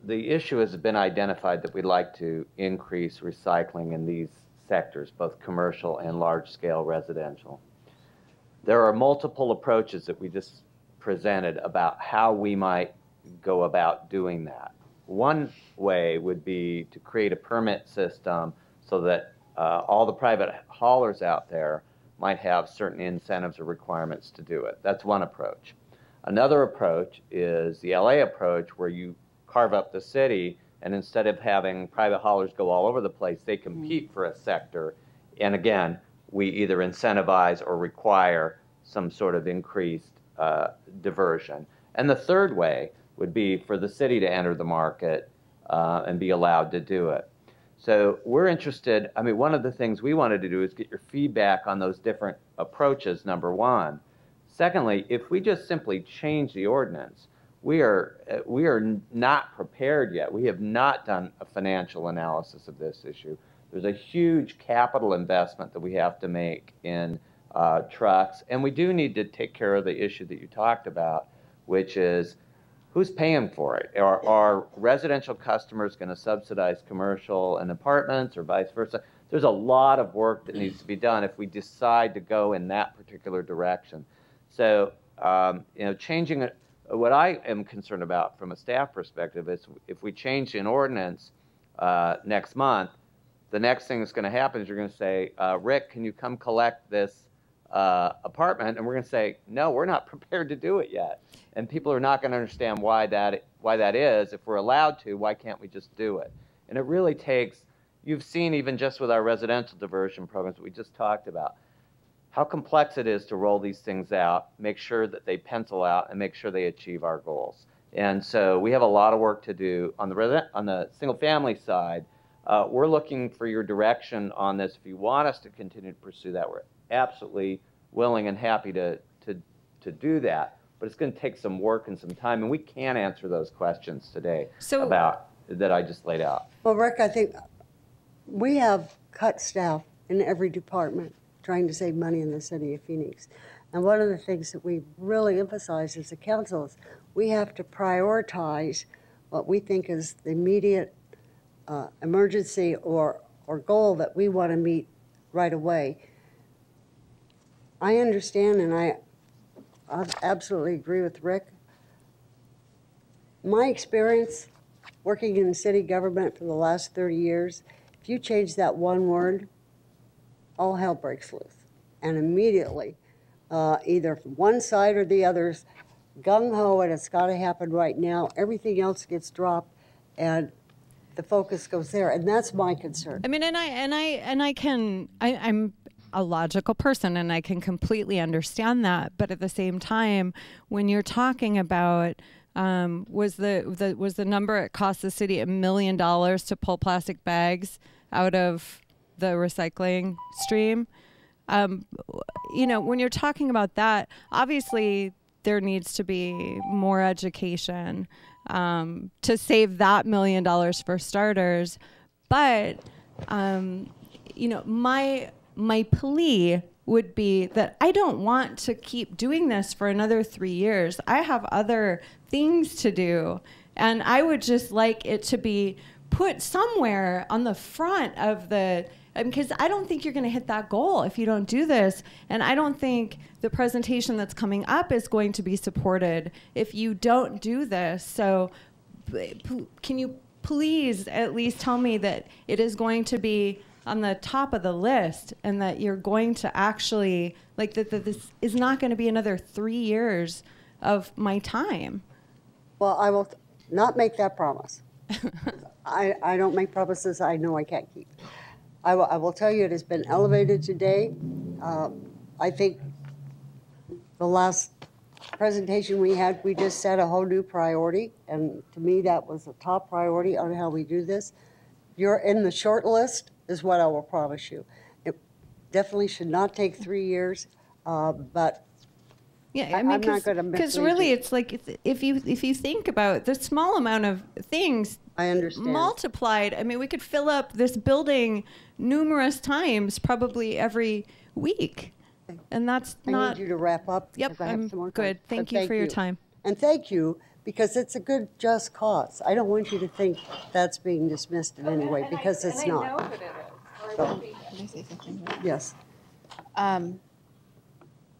the issue has been identified that we'd like to increase recycling in these sectors, both commercial and large-scale residential. There are multiple approaches that we just presented about how we might go about doing that. One way would be to create a permit system so that all the private haulers out there might have certain incentives or requirements to do it. That's one approach. Another approach is the LA approach, where you carve up the city, and instead of having private haulers go all over the place, they compete for a sector, and again, we either incentivize or require some sort of increased diversion. And the third way would be for the city to enter the market and be allowed to do it. So we're interested, I mean, one of the things we wanted to do is get your feedback on those different approaches, number one. Secondly, if we just simply change the ordinance, we are not prepared yet. We have not done a financial analysis of this issue. There's a huge capital investment that we have to make in trucks, and we do need to take care of the issue that you talked about, which is who's paying for it? Are residential customers going to subsidize commercial and apartments or vice versa? There's a lot of work that needs to be done if we decide to go in that particular direction. So, changing it, what I am concerned about from a staff perspective is if we change an ordinance next month, the next thing that's going to happen is you're going to say, Rick, can you come collect this apartment? And we're going to say, no, we're not prepared to do it yet. And people are not going to understand why that is. If we're allowed to, why can't we just do it? And it really takes, you've seen even just with our residential diversion programs that we just talked about, how complex it is to roll these things out, make sure that they pencil out, and make sure they achieve our goals. And so we have a lot of work to do on the single-family side. We're looking for your direction on this. If you want us to continue to pursue that, we're absolutely willing and happy to do that. But it's going to take some work and some time, and we can't answer those questions today about that I just laid out. Well, Rick, I think we have cut staff in every department trying to save money in the city of Phoenix. And one of the things that we really emphasize as a council is we have to prioritize what we think is the immediate emergency or goal that we want to meet right away. I understand, and I absolutely agree with Rick. My experience working in city government for the last 30 years, if you change that one word, all hell breaks loose. And immediately, either one side or the other's gung-ho and it's got to happen right now. Everything else gets dropped and the focus goes there. And that's my concern. I mean, I'm a logical person and I can completely understand that. But at the same time, when you're talking about was the number it cost the city $1 million to pull plastic bags out of the recycling stream? When you're talking about that, obviously there needs to be more education to save that $1 million for starters. But my plea would be that I don't want to keep doing this for another 3 years. I have other things to do, and I would just like it to be put somewhere on the front of the, because I don't think you're going to hit that goal if you don't do this, and I don't think the presentation that's coming up is going to be supported if you don't do this. So can you please at least tell me that it is going to be on the top of the list and that you're going to actually, like, that this is not going to be another 3 years of my time? Well, I will not make that promise. I don't make promises I know I can't keep. I will tell you it has been elevated today. I think the last presentation we had, we just set a whole new priority, and to me that was a top priority on how we do this. You're in the short list is what I will promise you. It definitely should not take 3 years, but yeah, I mean, I'm not going to because really it's like if you think about the small amount of things I understand multiplied, I mean, we could fill up this building numerous times, probably every week, and that's not. I need you to wrap up. Yep, I have I'm some more good. time. Thank you for your time. And thank you, because it's a good, just cause. I don't want you to think that's being dismissed in any way, because it's not. I know that it is. So, Can I say something? yes.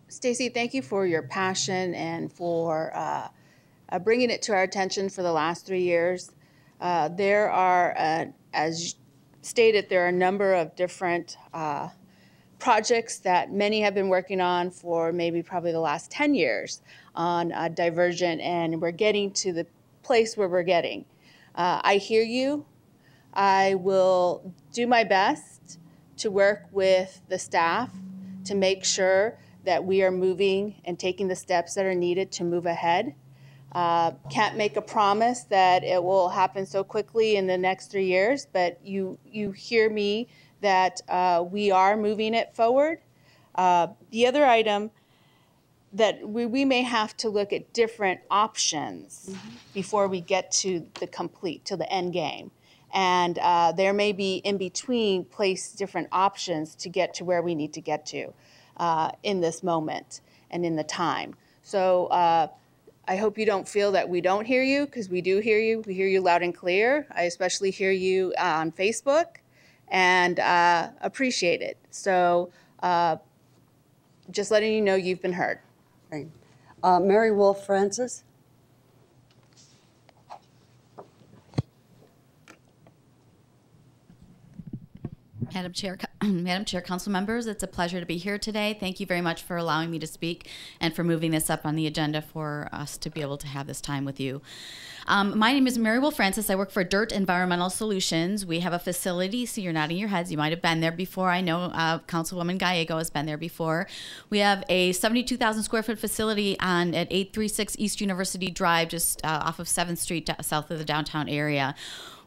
Stacy, thank you for your passion and for bringing it to our attention for the last 3 years. There are, as stated, there are a number of different projects that many have been working on for probably the last 10 years on diversion, and we're getting to the place where we're getting. I hear you. I will do my best to work with the staff to make sure that we are moving and taking the steps that are needed to move ahead. Can't make a promise that it will happen so quickly in the next 3 years, but you hear me that we are moving it forward. The other item that we may have to look at different options before we get to the end game. And there may be in between place different options to get to where we need to get to in this moment and in the time. So I hope you don't feel that we don't hear you, because we do hear you. We hear you loud and clear. I especially hear you on Facebook and appreciate it. So just letting you know you've been heard. Great. Mary Wolf Francis. Madam Chair, council members, it's a pleasure to be here today. Thank you very much for allowing me to speak and for moving this up on the agenda for us to be able to have this time with you. My name is Mary Will Francis. I work for Dirt Environmental Solutions. We have a facility, so you're nodding your heads. You might have been there before. I know Councilwoman Gallego has been there before. We have a 72,000 square foot facility at 836 East University Drive, just off of 7th Street, south of the downtown area.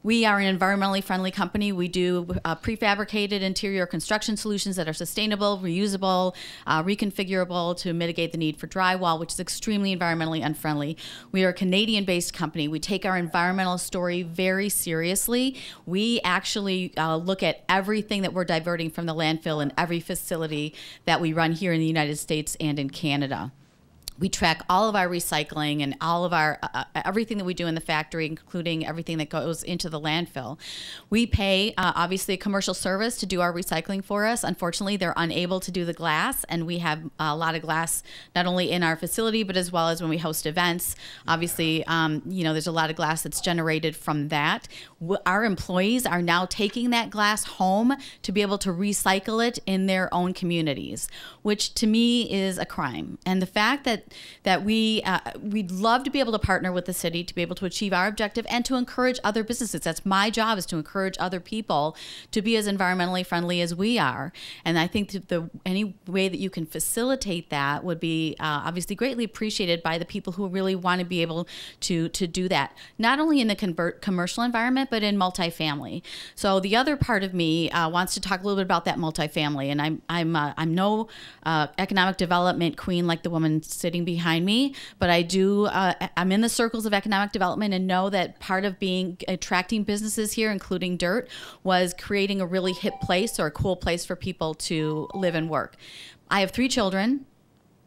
We are an environmentally friendly company. We do prefabricated interior construction solutions that are sustainable, reusable, reconfigurable to mitigate the need for drywall, which is extremely environmentally unfriendly. We are a Canadian-based company. We take our environmental story very seriously. We actually look at everything that we're diverting from the landfill in every facility that we run here in the United States and in Canada. We track all of our recycling and all of our everything that we do in the factory, including everything that goes into the landfill. We pay, obviously, a commercial service to do our recycling for us. Unfortunately, they're unable to do the glass, and we have a lot of glass not only in our facility, but as well as when we host events. Obviously, there's a lot of glass that's generated from that. Our employees are now taking that glass home to be able to recycle it in their own communities, which to me is a crime. And the fact that we'd love to be able to partner with the city to be able to achieve our objective and to encourage other businesses. That's my job, is to encourage other people to be as environmentally friendly as we are. And I think that any way that you can facilitate that would be obviously greatly appreciated by the people who really want to be able to do that, not only in the commercial environment, but in multifamily. So the other part of me wants to talk a little bit about that multifamily. And I'm no economic development queen like the woman sitting behind me, but I'm in the circles of economic development and know that part of attracting businesses here, including Dirt, was creating a really hip place or a cool place for people to live and work. I have 3 children.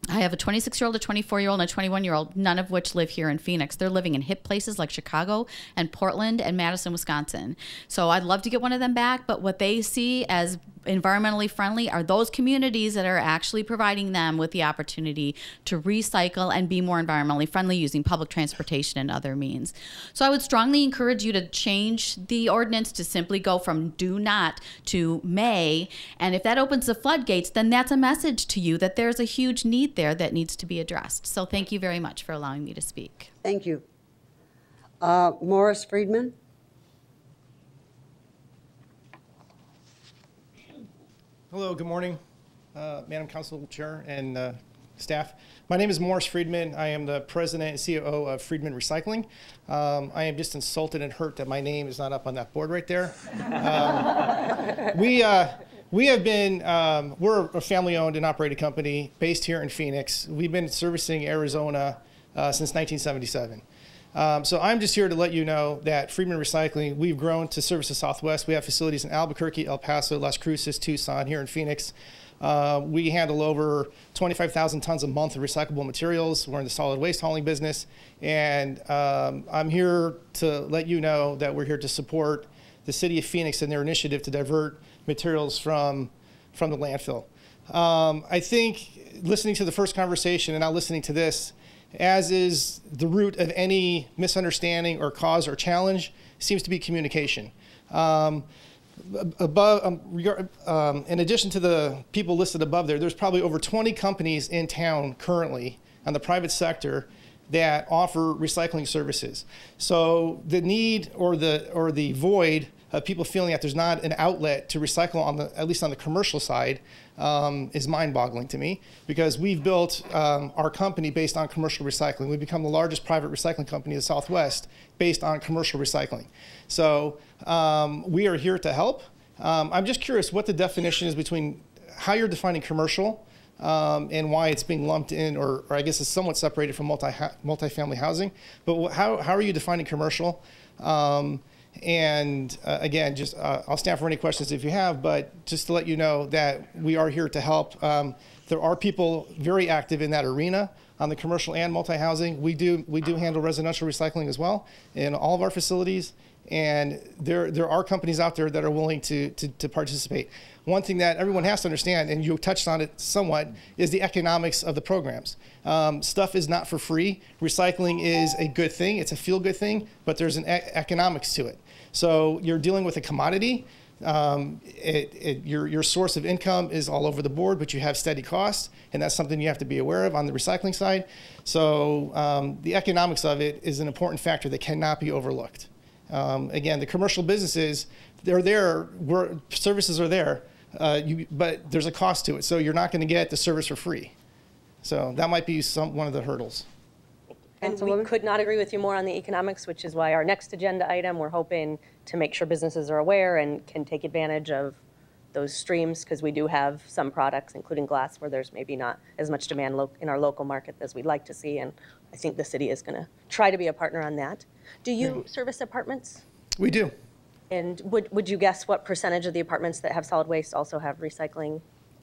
I have a 26-year-old, a 24-year-old, and a 21-year-old, none of which live here in Phoenix. They're living in hip places like Chicago and Portland and Madison, Wisconsin. So I'd love to get one of them back, but what they see as environmentally friendly are those communities that are actually providing them with the opportunity to recycle and be more environmentally friendly using public transportation and other means. So I would strongly encourage you to change the ordinance to simply go from do not to may. And if that opens the floodgates, then that's a message to you that there's a huge need there that needs to be addressed. So thank you very much for allowing me to speak. Thank you. Morris Friedman. Hello, good morning, Madam Council Chair and staff. My name is Morris Friedman. I am the president and CEO of Friedman Recycling. I am just insulted and hurt that my name is not up on that board right there. We're a family-owned and operated company based here in Phoenix. We've been servicing Arizona since 1977. So I'm just here to let you know that Friedman Recycling, we've grown to service the Southwest. We have facilities in Albuquerque, El Paso, Las Cruces, Tucson, here in Phoenix. We handle over 25,000 tons a month of recyclable materials. We're in the solid waste hauling business. And I'm here to let you know that we're here to support the city of Phoenix and their initiative to divert materials from the landfill. I think listening to the first conversation and now listening to this, as is the root of any misunderstanding or cause or challenge, seems to be communication. In addition to the people listed above there's probably over 20 companies in town currently on the private sector that offer recycling services. So the need or the void of people feeling that there's not an outlet to recycle at least on the commercial side is mind-boggling to me, because we've built our company based on commercial recycling. We've become the largest private recycling company in the Southwest based on commercial recycling. So we are here to help. I'm just curious what the definition is between how you're defining commercial and why it's being lumped in, or I guess it's somewhat separated from multifamily housing. But how are you defining commercial? Again, just I'll stand for any questions if you have, but just to let you know that we are here to help. There are people very active in that arena on the commercial and multi-housing. We do handle residential recycling as well in all of our facilities, and there are companies out there that are willing to participate. One thing that everyone has to understand, and you touched on it somewhat, is the economics of the programs. Stuff is not for free. Recycling is a good thing. It's a feel-good thing, but there's an economics to it. So you're dealing with a commodity. Your source of income is all over the board, but you have steady costs, and that's something you have to be aware of on the recycling side. So the economics of it is an important factor that cannot be overlooked. Again, the commercial businesses, they're there, services are there, but there's a cost to it. So you're not going to get the service for free. So that might be one of the hurdles. And we could not agree with you more on the economics, which is why our next agenda item, we're hoping to make sure businesses are aware and can take advantage of those streams, because we do have some products, including glass, where there's maybe not as much demand in our local market as we'd like to see. And I think the city is going to try to be a partner on that. Do you service apartments? We do. And would you guess what percentage of the apartments that have solid waste also have recycling?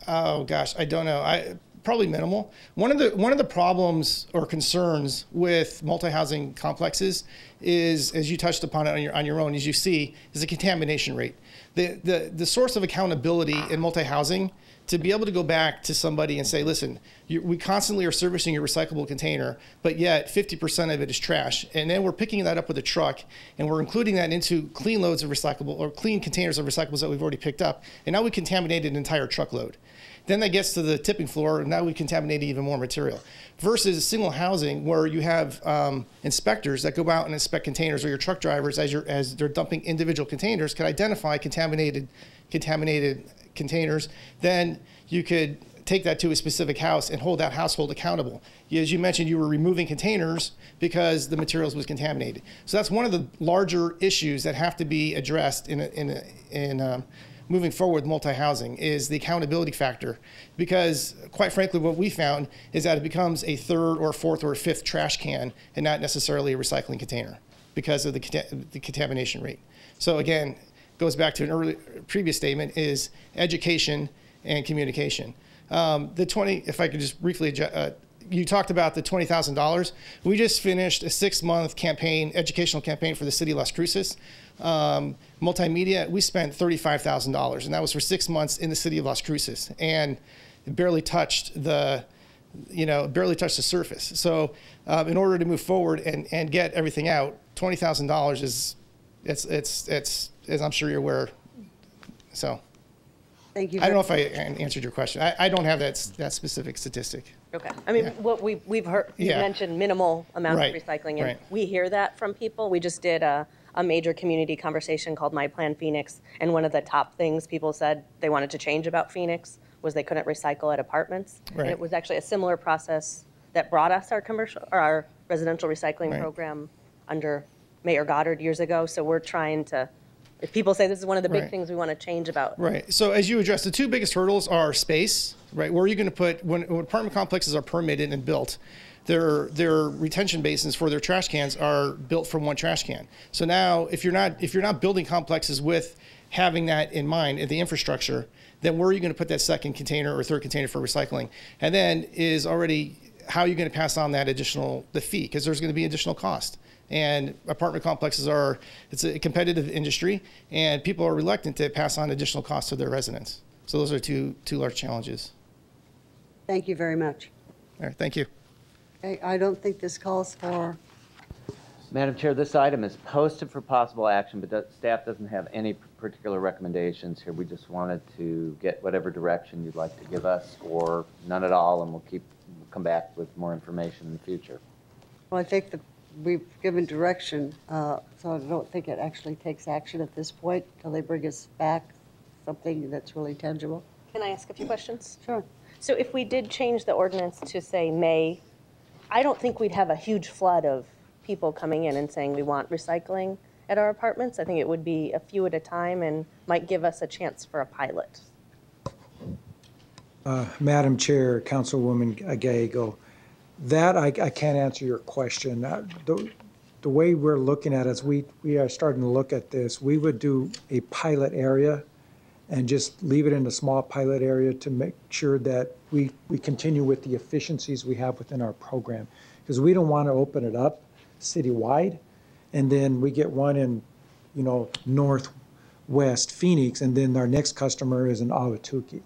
Oh gosh, I don't know. Probably minimal. One of the problems or concerns with multi-housing complexes is, as you touched upon it on your own, as you see, is the contamination rate. The source of accountability in multi-housing, to be able to go back to somebody and say, listen, we constantly are servicing your recyclable container, but yet 50% of it is trash. And then we're picking that up with a truck, and we're including that into clean loads of recyclable, or clean containers of recyclables that we've already picked up. And now we contaminated an entire truckload. Then that gets to the tipping floor, and now we contaminated even more material. Versus single housing, where you have inspectors that go out and inspect containers, or your truck drivers, as they're dumping individual containers, can identify contaminated containers. Then you could take that to a specific house and hold that household accountable. As you mentioned, you were removing containers because the materials was contaminated. So that's one of the larger issues that have to be addressed in moving forward with multi-housing, is the accountability factor. Because quite frankly, what we found is that it becomes a third or fourth or fifth trash can and not necessarily a recycling container because of the contamination rate. So again, goes back to an previous statement, is education and communication. If I could just briefly, you talked about the $20,000. We just finished a 6-month campaign, educational campaign for the city of Las Cruces. Multimedia, we spent $35,000, and that was for 6 months in the city of Las Cruces, and it barely touched the surface. So in order to move forward and get everything out, $20,000 is, it's as I'm sure you're aware. So thank you. I don't know if I answered your question. I don't have that specific statistic. Okay. I mean, what we've heard, you mentioned minimal amount of recycling, and we hear that from people. We just did a major community conversation called My Plan Phoenix, and one of the top things people said they wanted to change about Phoenix was they couldn't recycle at apartments. And it was actually a similar process that brought us our residential recycling program under Mayor Goddard years ago. So we're trying to, if people say this is one of the big things we want to change about. Right. So as you address, the two biggest hurdles are space, right? Where are you going to put, when apartment complexes are permitted and built, their retention basins for their trash cans are built from one trash can. So now if you're not building complexes with having that in mind, the infrastructure, then where are you going to put that second container or third container for recycling? And then is already, how are you going to pass on that the fee? Because there's going to be additional cost. And apartment complexes it's a competitive industry, and people are reluctant to pass on additional costs to their residents. So those are two large challenges. Thank you very much. All right, thank you. Okay, I don't think this calls for. Madam Chair, this item is posted for possible action, but staff doesn't have any particular recommendations here. We just wanted to get whatever direction you'd like to give us, or none at all, and we'll come back with more information in the future. Well, I think we've given direction, so I don't think it actually takes action at this point until they bring us back something that's really tangible. Can I ask a few questions? Sure. So if we did change the ordinance to say May, I don't think we'd have a huge flood of people coming in and saying we want recycling at our apartments. I think it would be a few at a time and might give us a chance for a pilot. Madam Chair, Councilwoman Gallego, that I can't answer your question. The way we're looking at it is we are starting to look at this. We would do a pilot area and just leave it in a small pilot area to make sure that we continue with the efficiencies we have within our program. Because we don't want to open it up citywide, and then we get one in, northwest Phoenix, and then our next customer is in Ahwatukee.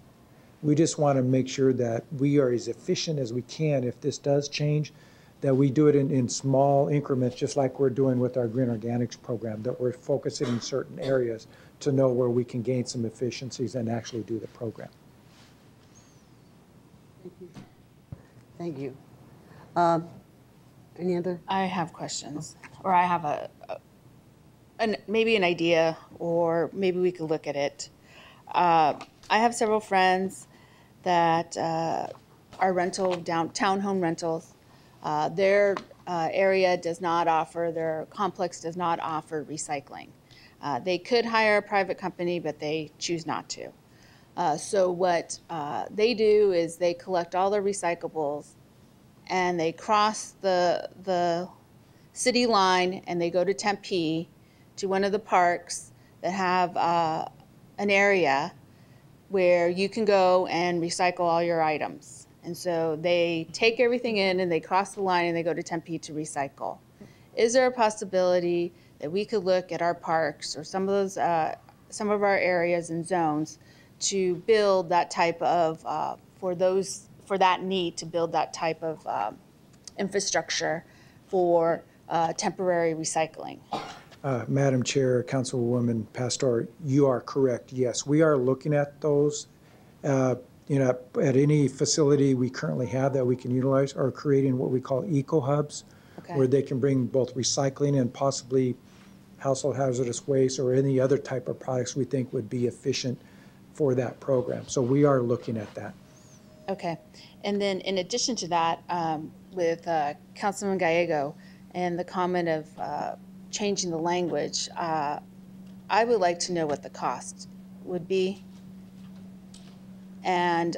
We just want to make sure that we are as efficient as we can if this does change, that we do it in small increments, just like we're doing with our Green Organics program, that we're focusing in certain areas to know where we can gain some efficiencies and actually do the program. Thank you. Thank you. Any other? I have questions, or I have maybe an idea, or maybe we could look at it. I have several friends that are townhome rentals. Their area does not offer, their complex does not offer recycling. They could hire a private company, but they choose not to. So what they do is they collect all their recyclables and they cross the city line and they go to Tempe to one of the parks that have an area where you can go and recycle all your items. And so they take everything in and they cross the line and they go to Tempe to recycle. Is there a possibility that we could look at our parks or some of our areas and zones to build that type of for that need to build that type of infrastructure for temporary recycling? Madam Chair, Councilwoman Pastor, you are correct. Yes, we are looking at those. At any facility we currently have that we can utilize, are creating what we call eco-hubs, okay, where they can bring both recycling and possibly household hazardous waste or any other type of products we think would be efficient for that program. So we are looking at that. Okay. And then in addition to that, with Councilman Gallego and the comment of changing the language, I would like to know what the cost would be and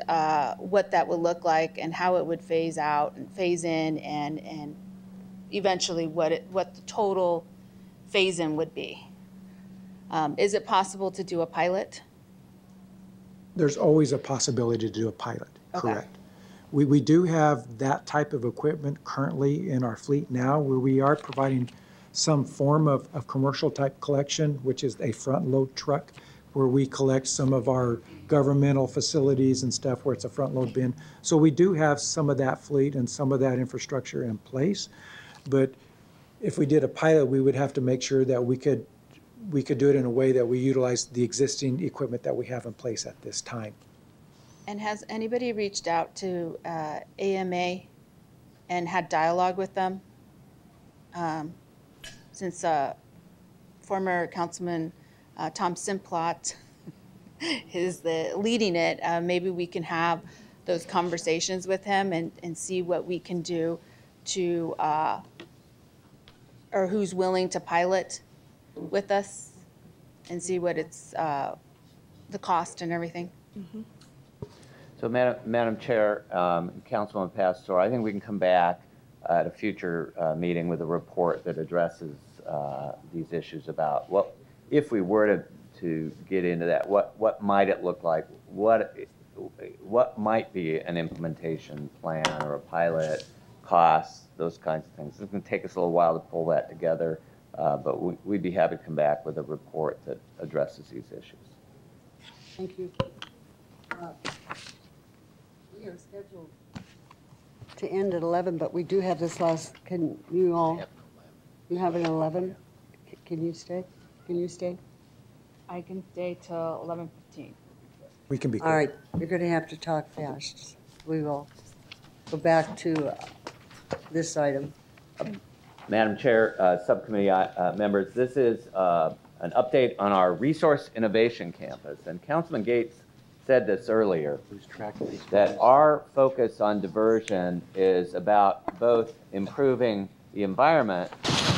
what that would look like and how it would phase out and phase in and eventually what the total phase in would be. Is it possible to do a pilot? There's always a possibility to do a pilot, okay, correct. We do have that type of equipment currently in our fleet now where we are providing some form of commercial type collection, which is a front load truck where we collect some of our governmental facilities and stuff where it's a front load bin. So we do have some of that fleet and some of that infrastructure in place. But if we did a pilot, we would have to make sure that we could do it in a way that we utilize the existing equipment that we have in place at this time. And has anybody reached out to AMA and had dialogue with them? Since former Councilman Tom Simplot is leading it, maybe we can have those conversations with him and see what we can do to, or who's willing to pilot with us and see what it's, the cost and everything. Mm-hmm. So Madam Chair, Councilman Pastor, I think we can come back at a future meeting with a report that addresses these issues about what, if we were to get into that, what might it look like? What might be an implementation plan or a pilot, costs, those kinds of things. It's going to take us a little while to pull that together, but we'd be happy to come back with a report that addresses these issues. Thank you. We are scheduled to end at 11, but we do have this last, can you all, you have an 11? Can you stay? Can you stay? I can stay till 11:15. We can be quick. All right, you're going to have to talk fast. We will go back to this item. Madam Chair, Subcommittee members, this is an update on our Resource Innovation Campus. And Councilman Gates said this earlier, that our focus on diversion is about both improving the environment,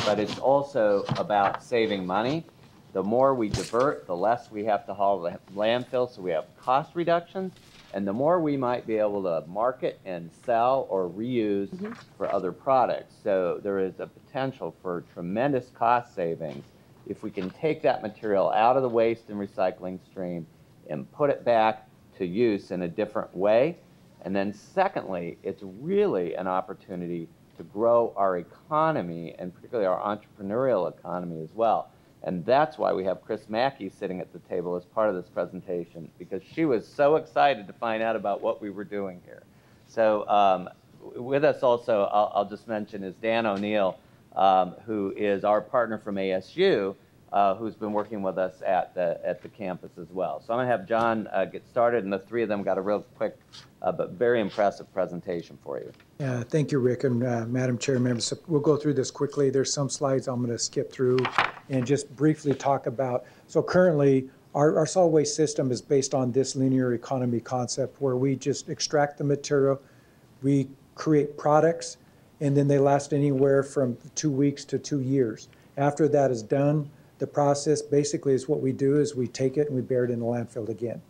but it's also about saving money. The more we divert, the less we have to haul to landfill, so we have cost reductions, and the more we might be able to market and sell or reuse for other products. So there is a potential for tremendous cost savings if we can take that material out of the waste and recycling stream and put it back to use in a different way. And then secondly, it's really an opportunity to grow our economy, and particularly our entrepreneurial economy as well. And that's why we have Chris Mackey sitting at the table as part of this presentation, because she was so excited to find out about what we were doing here. So with us also, I'll just mention, is Dan O'Neill, who is our partner from ASU, who's been working with us at the campus as well. So I'm going to have John get started, and the three of them got a real quick but very impressive presentation for you. Thank you, Rick, and Madam Chair, members. We'll go through this quickly. There's some slides I'm going to skip through and just briefly talk about. So currently, our solid waste system is based on this linear economy concept, where we just extract the material, we create products, and then they last anywhere from 2 weeks to 2 years. After that is done, the process basically is what we do is we take it and we bury it in the landfill again.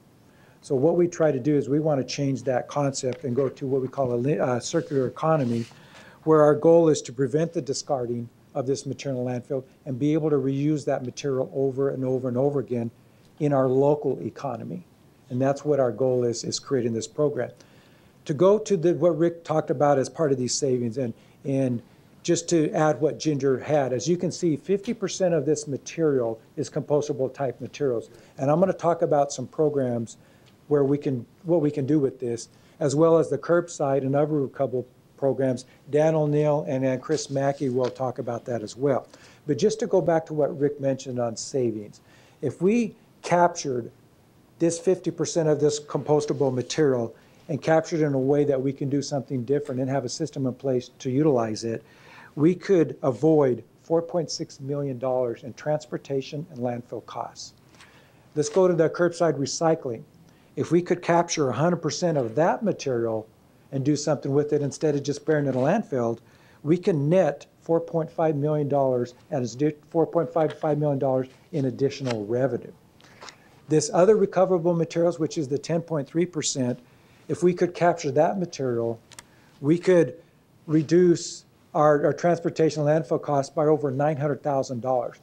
So what we try to do is we want to change that concept and go to what we call a circular economy, where our goal is to prevent the discarding of this material landfill and be able to reuse that material over and over and over again in our local economy. And that's what our goal is creating this program. To go to what Rick talked about as part of these savings, and just to add what Ginger had, as you can see, 50% of this material is compostable type materials. And I'm going to talk about some programs where what we can do with this, as well as the curbside and other recoverable programs. Dan O'Neill and Chris Mackey will talk about that as well. But just to go back to what Rick mentioned on savings, if we captured this 50% of this compostable material and captured it in a way that we can do something different and have a system in place to utilize it, we could avoid $4.6 million in transportation and landfill costs. Let's go to the curbside recycling. If we could capture 100% of that material and do something with it instead of just burying it in a landfill, we can net $4.5 million and $4.55 million in additional revenue. This other recoverable materials, which is the 10.3%, if we could capture that material, we could reduce our transportation and landfill costs by over $900,000.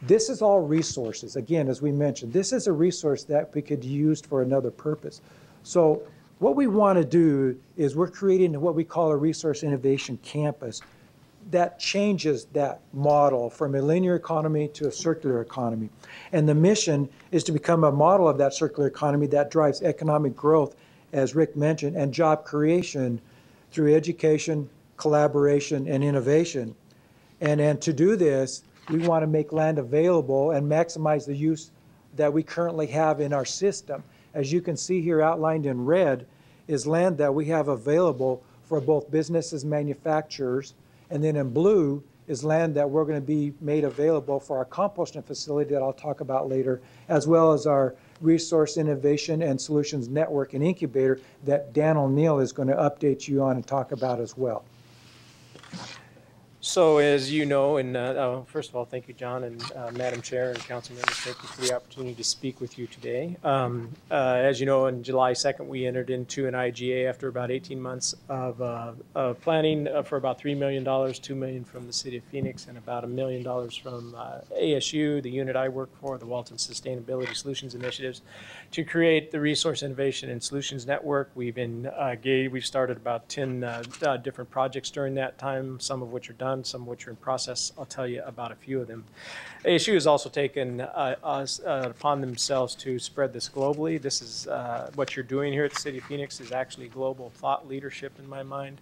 This is all resources. Again, as we mentioned, this is a resource that we could use for another purpose. So what we want to do is we're creating what we call a resource innovation campus that changes that model from a linear economy to a circular economy. And the mission is to become a model of that circular economy that drives economic growth, as Rick mentioned, and job creation through education, collaboration, and innovation. And to do this, we want to make land available and maximize the use that we currently have in our system. As you can see here outlined in red is land that we have available for both businesses and manufacturers. And then in blue is land that we're going to be made available for our composting facility that I'll talk about later, as well as our Resource Innovation and Solutions Network and Incubator that Dan O'Neill is going to update you on and talk about as well. So as you know, and first of all, thank you, John, and Madam Chair and Council members, thank you for the opportunity to speak with you today. As you know, on July 2nd, we entered into an IGA after about 18 months of planning for about $3 million, $2 million from the City of Phoenix, and about $1 million from ASU, the unit I work for, the Walton Sustainability Solutions Initiatives, to create the Resource Innovation and Solutions Network. We've started about 10 different projects during that time, some of which are done, some of which are in process. I'll tell you about a few of them. ASU has also taken upon themselves to spread this globally. This is what you're doing here at the City of Phoenix is actually global thought leadership in my mind.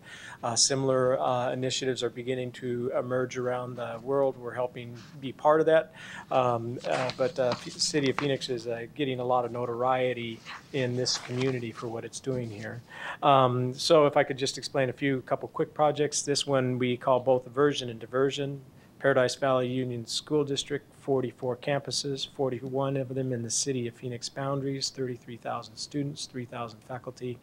Similar initiatives are beginning to emerge around the world. We're helping be part of that. But the City of Phoenix is getting a lot of notoriety in this community for what it's doing here. So if I could just explain couple quick projects. This one we call both the immersion and diversion. Paradise Valley Union School District, 44 campuses, 41 of them in the city of Phoenix boundaries, 33,000 students, 3,000 faculty.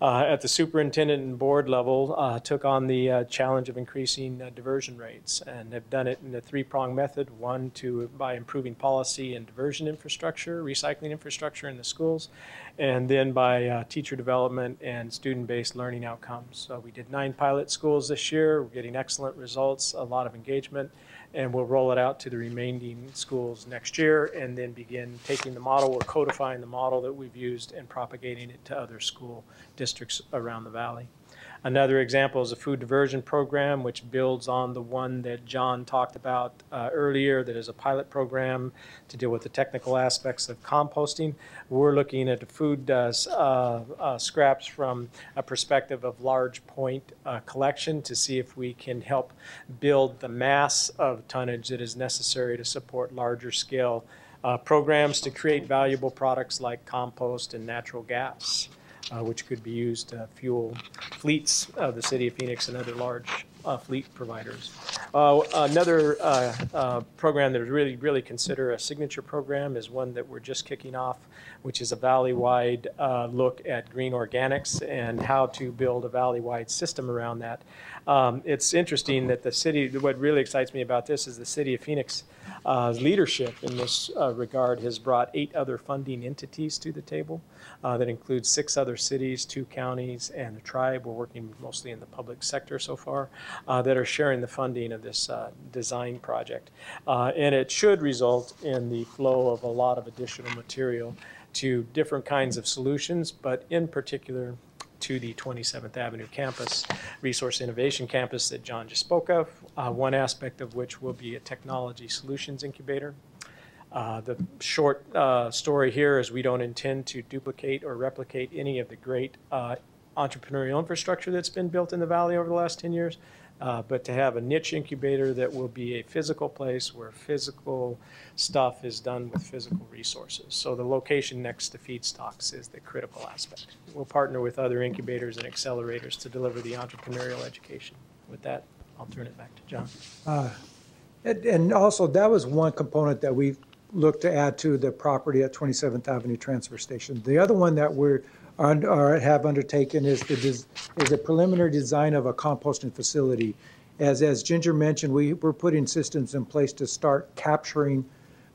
At the superintendent and board level, took on the challenge of increasing diversion rates, and have done it in a three-pronged method. One, by improving policy and diversion infrastructure, recycling infrastructure in the schools, and then by teacher development and student-based learning outcomes. So we did 9 pilot schools this year. We're getting excellent results, a lot of engagement, and we'll roll it out to the remaining schools next year and then begin taking the model. We're codifying the model that we've used and propagating it to other school districts around the valley. Another example is a food diversion program, which builds on the one that John talked about earlier, that is a pilot program to deal with the technical aspects of composting. We're looking at the food scraps from a perspective of large point collection to see if we can help build the mass of tonnage that is necessary to support larger scale programs to create valuable products like compost and natural gas. Which could be used to fuel fleets of the city of Phoenix and other large fleet providers. Another program that is really consider a signature program is one that we're just kicking off, which is a valley-wide look at green organics and how to build a valley-wide system around that. It's interesting that the city, what really excites me about this is the city of Phoenix leadership in this regard has brought 8 other funding entities to the table. That includes 6 other cities, 2 counties, and the tribe. We're working mostly in the public sector so far that are sharing the funding of this design project. And it should result in the flow of a lot of additional material to different kinds of solutions, but in particular to the 27th Avenue campus, Resource Innovation Campus that John just spoke of, one aspect of which will be a technology solutions incubator. The short story here is we don't intend to duplicate or replicate any of the great entrepreneurial infrastructure that's been built in the Valley over the last 10 years, but to have a niche incubator that will be a physical place where physical stuff is done with physical resources. So the location next to feedstocks is the critical aspect. We'll partner with other incubators and accelerators to deliver the entrepreneurial education. With that, I'll turn it back to John. And also, that was one component that we looked to add to the property at 27th Avenue Transfer Station. The other one that have undertaken is the preliminary design of a composting facility. As Ginger mentioned, we're putting systems in place to start capturing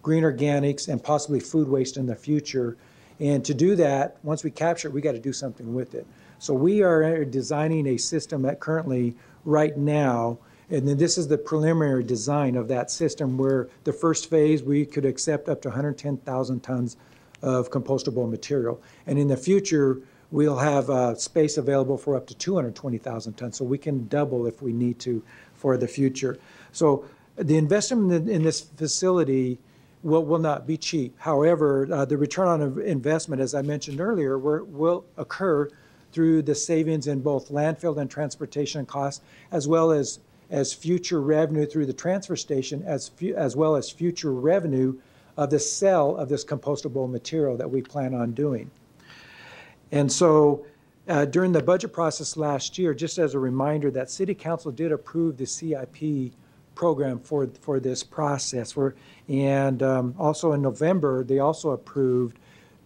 green organics and possibly food waste in the future. And to do that, once we capture it, we got to do something with it. So we are designing a system that currently, right now, and then this is the preliminary design of that system where the first phase, we could accept up to 110,000 tons of compostable material. And in the future, we'll have space available for up to 220,000 tons. So we can double if we need to for the future. So the investment in this facility will not be cheap. However, the return on investment, as I mentioned earlier, will occur through the savings in both landfill and transportation costs, as well as future revenue through the transfer station, as well as future revenue of the sale of this compostable material that we plan on doing. And so during the budget process last year, just as a reminder, that City Council did approve the CIP program for this process. And also in November, they also approved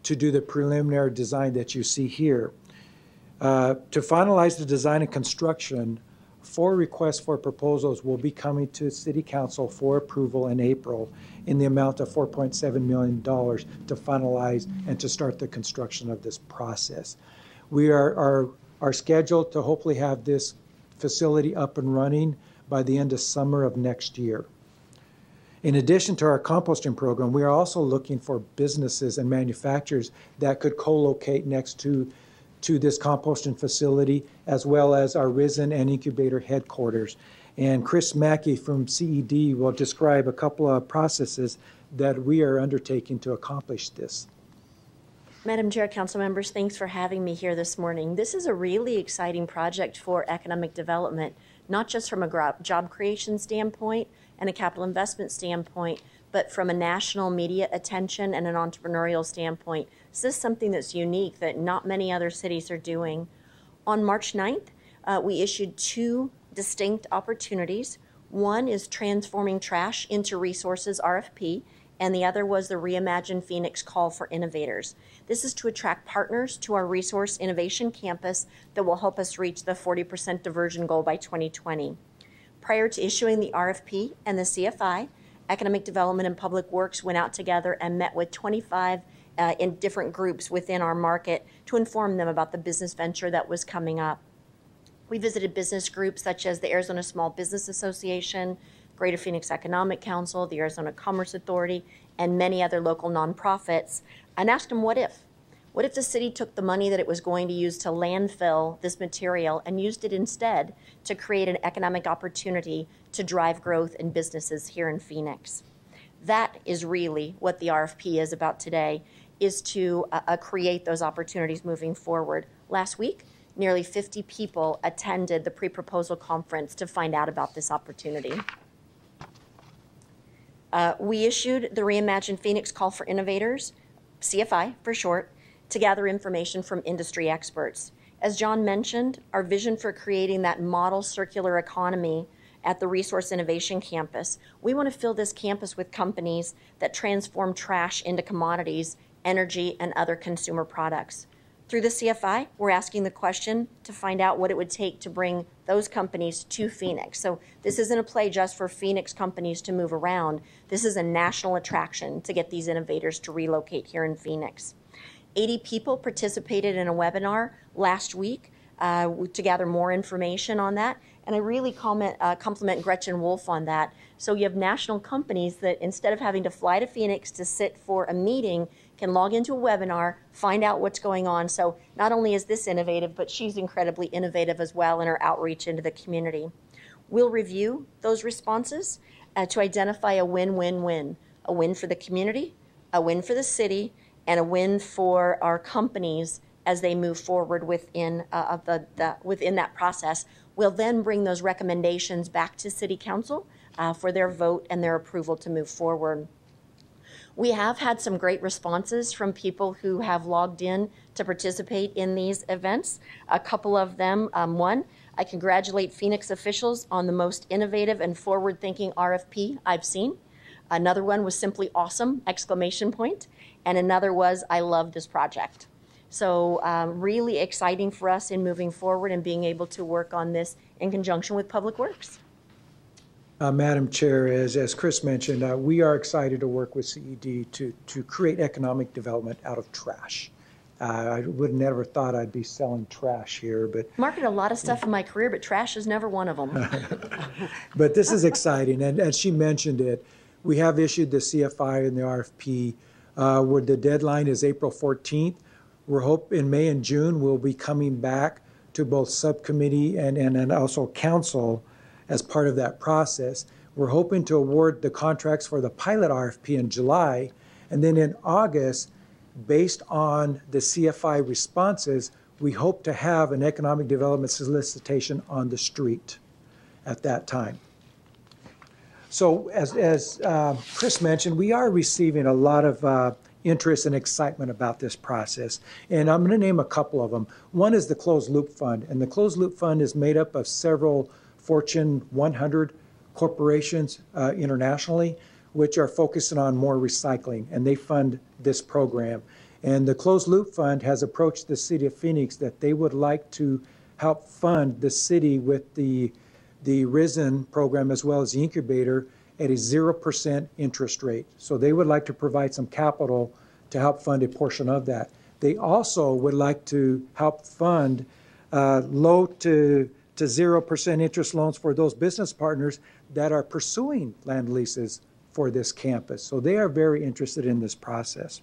to do the preliminary design that you see here. To finalize the design and construction, 4 requests for proposals will be coming to City Council for approval in April in the amount of $4.7 million to finalize and to start the construction of this process. We are scheduled to hopefully have this facility up and running by the end of summer of next year. In addition to our composting program, we are also looking for businesses and manufacturers that could co-locate next to this composting facility, as well as our Risen and Incubator headquarters. And Chris Mackey from CED will describe a couple of processes that we are undertaking to accomplish this. Madam Chair, council members, thanks for having me here this morning. This is a really exciting project for economic development, not just from a job creation standpoint and a capital investment standpoint, but from a national media attention and an entrepreneurial standpoint. This is something that's unique that not many other cities are doing. On March 9th, we issued 2 distinct opportunities. One is Transforming Trash into Resources RFP, and the other was the Reimagine Phoenix Call for Innovators. This is to attract partners to our Resource Innovation Campus that will help us reach the 40% diversion goal by 2020. Prior to issuing the RFP and the CFI, Economic Development and Public Works went out together and met with 25 in different groups within our market to inform them about the business venture that was coming up. We visited business groups such as the Arizona Small Business Association, Greater Phoenix Economic Council, the Arizona Commerce Authority, and many other local nonprofits, and asked them, what if? What if the city took the money that it was going to use to landfill this material and used it instead to create an economic opportunity to drive growth in businesses here in Phoenix? That is really what the RFP is about today, is to create those opportunities moving forward. Last week, nearly 50 people attended the pre-proposal conference to find out about this opportunity. We issued the Reimagine Phoenix Call for Innovators, CFI for short, to gather information from industry experts. As John mentioned, our vision for creating that model circular economy at the Resource Innovation Campus, we want to fill this campus with companies that transform trash into commodities, energy, and other consumer products. Through the CFI, we're asking the question to find out what it would take to bring those companies to Phoenix. So this isn't a play just for Phoenix companies to move around. This is a national attraction to get these innovators to relocate here in Phoenix. 80 people participated in a webinar last week to gather more information on that. And I really compliment Gretchen Wolf on that. So you have national companies that instead of having to fly to Phoenix to sit for a meeting, can log into a webinar, find out what's going on. So not only is this innovative, but she's incredibly innovative as well in her outreach into the community. We'll review those responses to identify a win-win-win. A win for the community, a win for the city, and a win for our companies as they move forward within within that process. We'll then bring those recommendations back to City Council for their vote and their approval to move forward. We have had some great responses from people who have logged in to participate in these events. A couple of them, one, I congratulate Phoenix officials on the most innovative and forward-thinking RFP I've seen. Another one was simply awesome, exclamation point. And another was, I love this project. So really exciting for us in moving forward and being able to work on this in conjunction with Public Works. Madam Chair, as Chris mentioned, we are excited to work with CED to create economic development out of trash. I would never thought I'd be selling trash here, but marketed a lot of stuff in my career, but trash is never one of them. But this is exciting, and as she mentioned it, we have issued the CFI and the RFP, where the deadline is April 14th. We're hoping in May and June we'll be coming back to both subcommittee and also council as part of that process. We're hoping to award the contracts for the pilot RFP in July, and then in August, based on the CFI responses, we hope to have an economic development solicitation on the street at that time. So as Chris mentioned, we are receiving a lot of interest and excitement about this process. And I'm going to name a couple of them. One is the Closed Loop Fund. And the Closed Loop Fund is made up of several Fortune 100 corporations internationally, which are focusing on more recycling. And they fund this program. And the Closed Loop Fund has approached the City of Phoenix that they would like to help fund the city with the RISN program as well as the incubator at a 0% interest rate. So they would like to provide some capital to help fund a portion of that. They also would like to help fund low to 0% interest loans for those business partners that are pursuing land leases for this campus. So they are very interested in this process.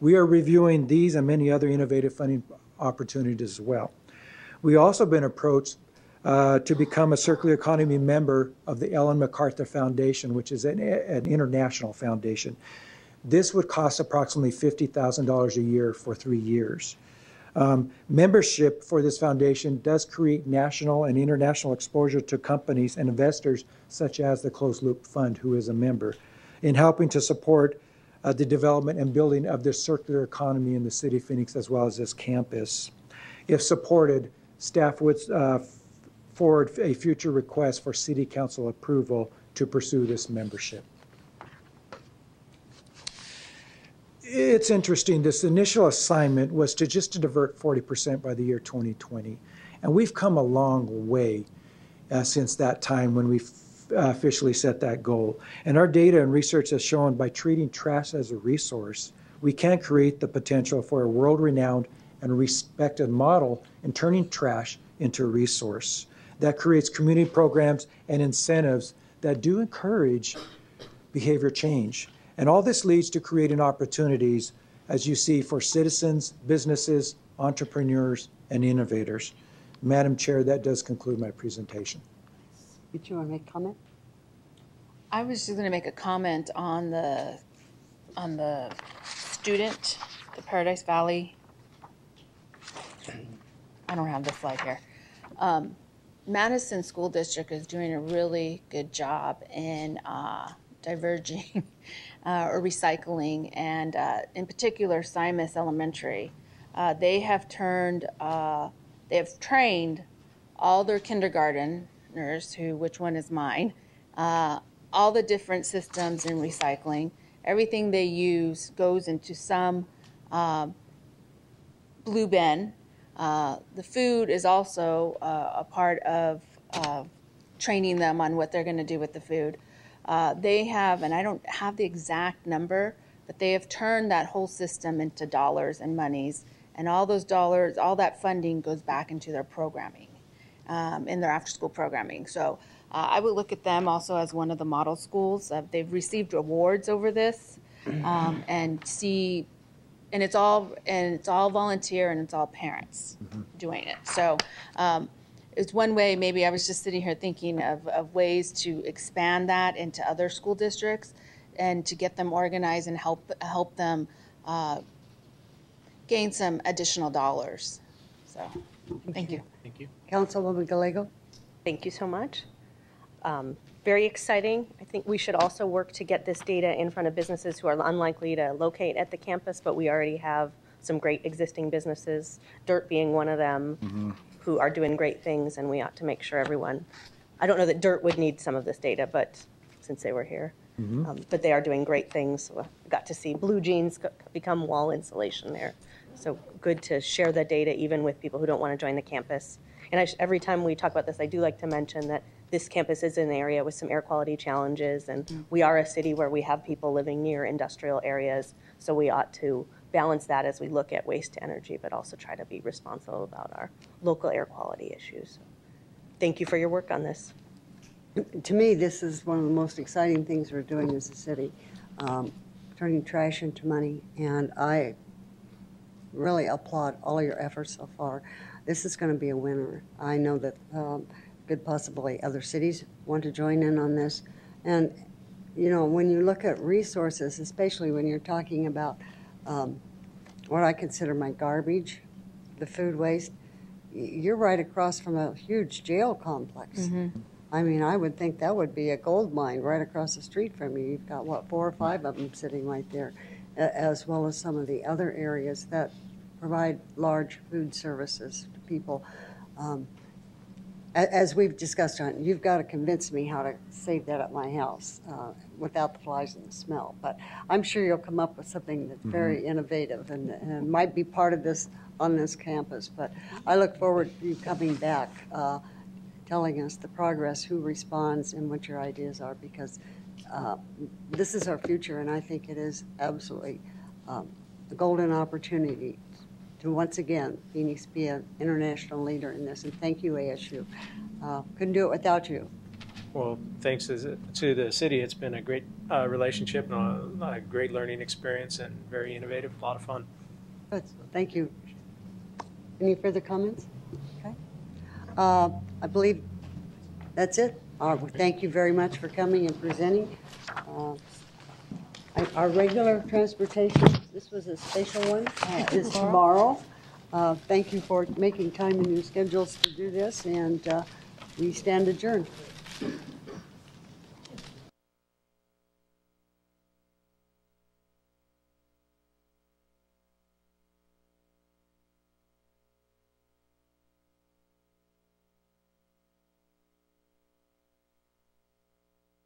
We are reviewing these and many other innovative funding opportunities as well. We also been approached to become a circular economy member of the Ellen MacArthur Foundation, which is an international foundation. This would cost approximately $50,000 a year for 3 years. Membership for this foundation does create national and international exposure to companies and investors such as the Closed Loop Fund, who is a member, in helping to support the development and building of this circular economy in the city of Phoenix as well as this campus. If supported, staff would forward a future request for City Council approval to pursue this membership. It's interesting, this initial assignment was to divert 40% by the year 2020. And we've come a long way since that time when we officially set that goal. And our data and research has shown by treating trash as a resource, we can create the potential for a world-renowned and respected model in turning trash into a resource that creates community programs and incentives that do encourage behavior change. And all this leads to creating opportunities, as you see, for citizens, businesses, entrepreneurs, and innovators. Madam Chair, that does conclude my presentation. Did you want to make a comment? I was just going to make a comment on the student, the Paradise Valley. I don't have the slide here. Madison School District is doing a really good job in diverging or recycling, and in particular, Simus Elementary. They have trained all their kindergarteners, which one is mine, all the different systems in recycling. Everything they use goes into some blue bin. The food is also a part of training them on what they're going to do with the food. They have, and I don't have the exact number, but they have turned that whole system into dollars and monies, and all those dollars, all that funding goes back into their programming, in their after-school programming. So I would look at them also as one of the model schools. They've received awards over this, and see, and it's all volunteer and it's all parents doing it. So it's one way. Maybe I was just sitting here thinking of ways to expand that into other school districts and to get them organized and help them gain some additional dollars. So thank you. Thank you. Councilwoman Gallego. Thank you so much. Very exciting. I think we should also work to get this data in front of businesses who are unlikely to locate at the campus, but we already have some great existing businesses, Dirt being one of them, who are doing great things, and we ought to make sure everyone, I don't know that Dirt would need some of this data, but since they were here, but they are doing great things. We got to see blue jeans become wall insulation there. So good to share the data even with people who don't want to join the campus. And every time we talk about this, I do like to mention that this campus is an area with some air quality challenges, and we are a city where we have people living near industrial areas, so we ought to balance that as we look at waste to energy, but also try to be responsible about our local air quality issues. Thank you for your work on this. To me, this is one of the most exciting things we're doing as a city, turning trash into money, and I really applaud all your efforts so far. This is going to be a winner. I know that good possibly other cities want to join in on this. And, you know, when you look at resources, especially when you're talking about what I consider my garbage, the food waste, you're right across from a huge jail complex. I mean, I would think that would be a gold mine right across the street from you. You've got, what, 4 or 5 of them sitting right there, as well as some of the other areas that provide large food services to people. As we've discussed, John, you've got to convince me how to save that at my house without the flies and the smell. But I'm sure you'll come up with something that's very innovative and might be part of this on this campus. But I look forward to you coming back, telling us the progress, who responds, and what your ideas are, because this is our future, and I think it is absolutely a golden opportunity to once again, Phoenix be an international leader in this. And thank you, ASU. Couldn't do it without you. Well, thanks to the city. It's been a great relationship and a great learning experience and very innovative, a lot of fun. Good, thank you. Any further comments? Okay. I believe that's it. Thank you very much for coming and presenting. Our regular transportation, this was a special one, is tomorrow. Thank you for making time in your schedules to do this, and we stand adjourned.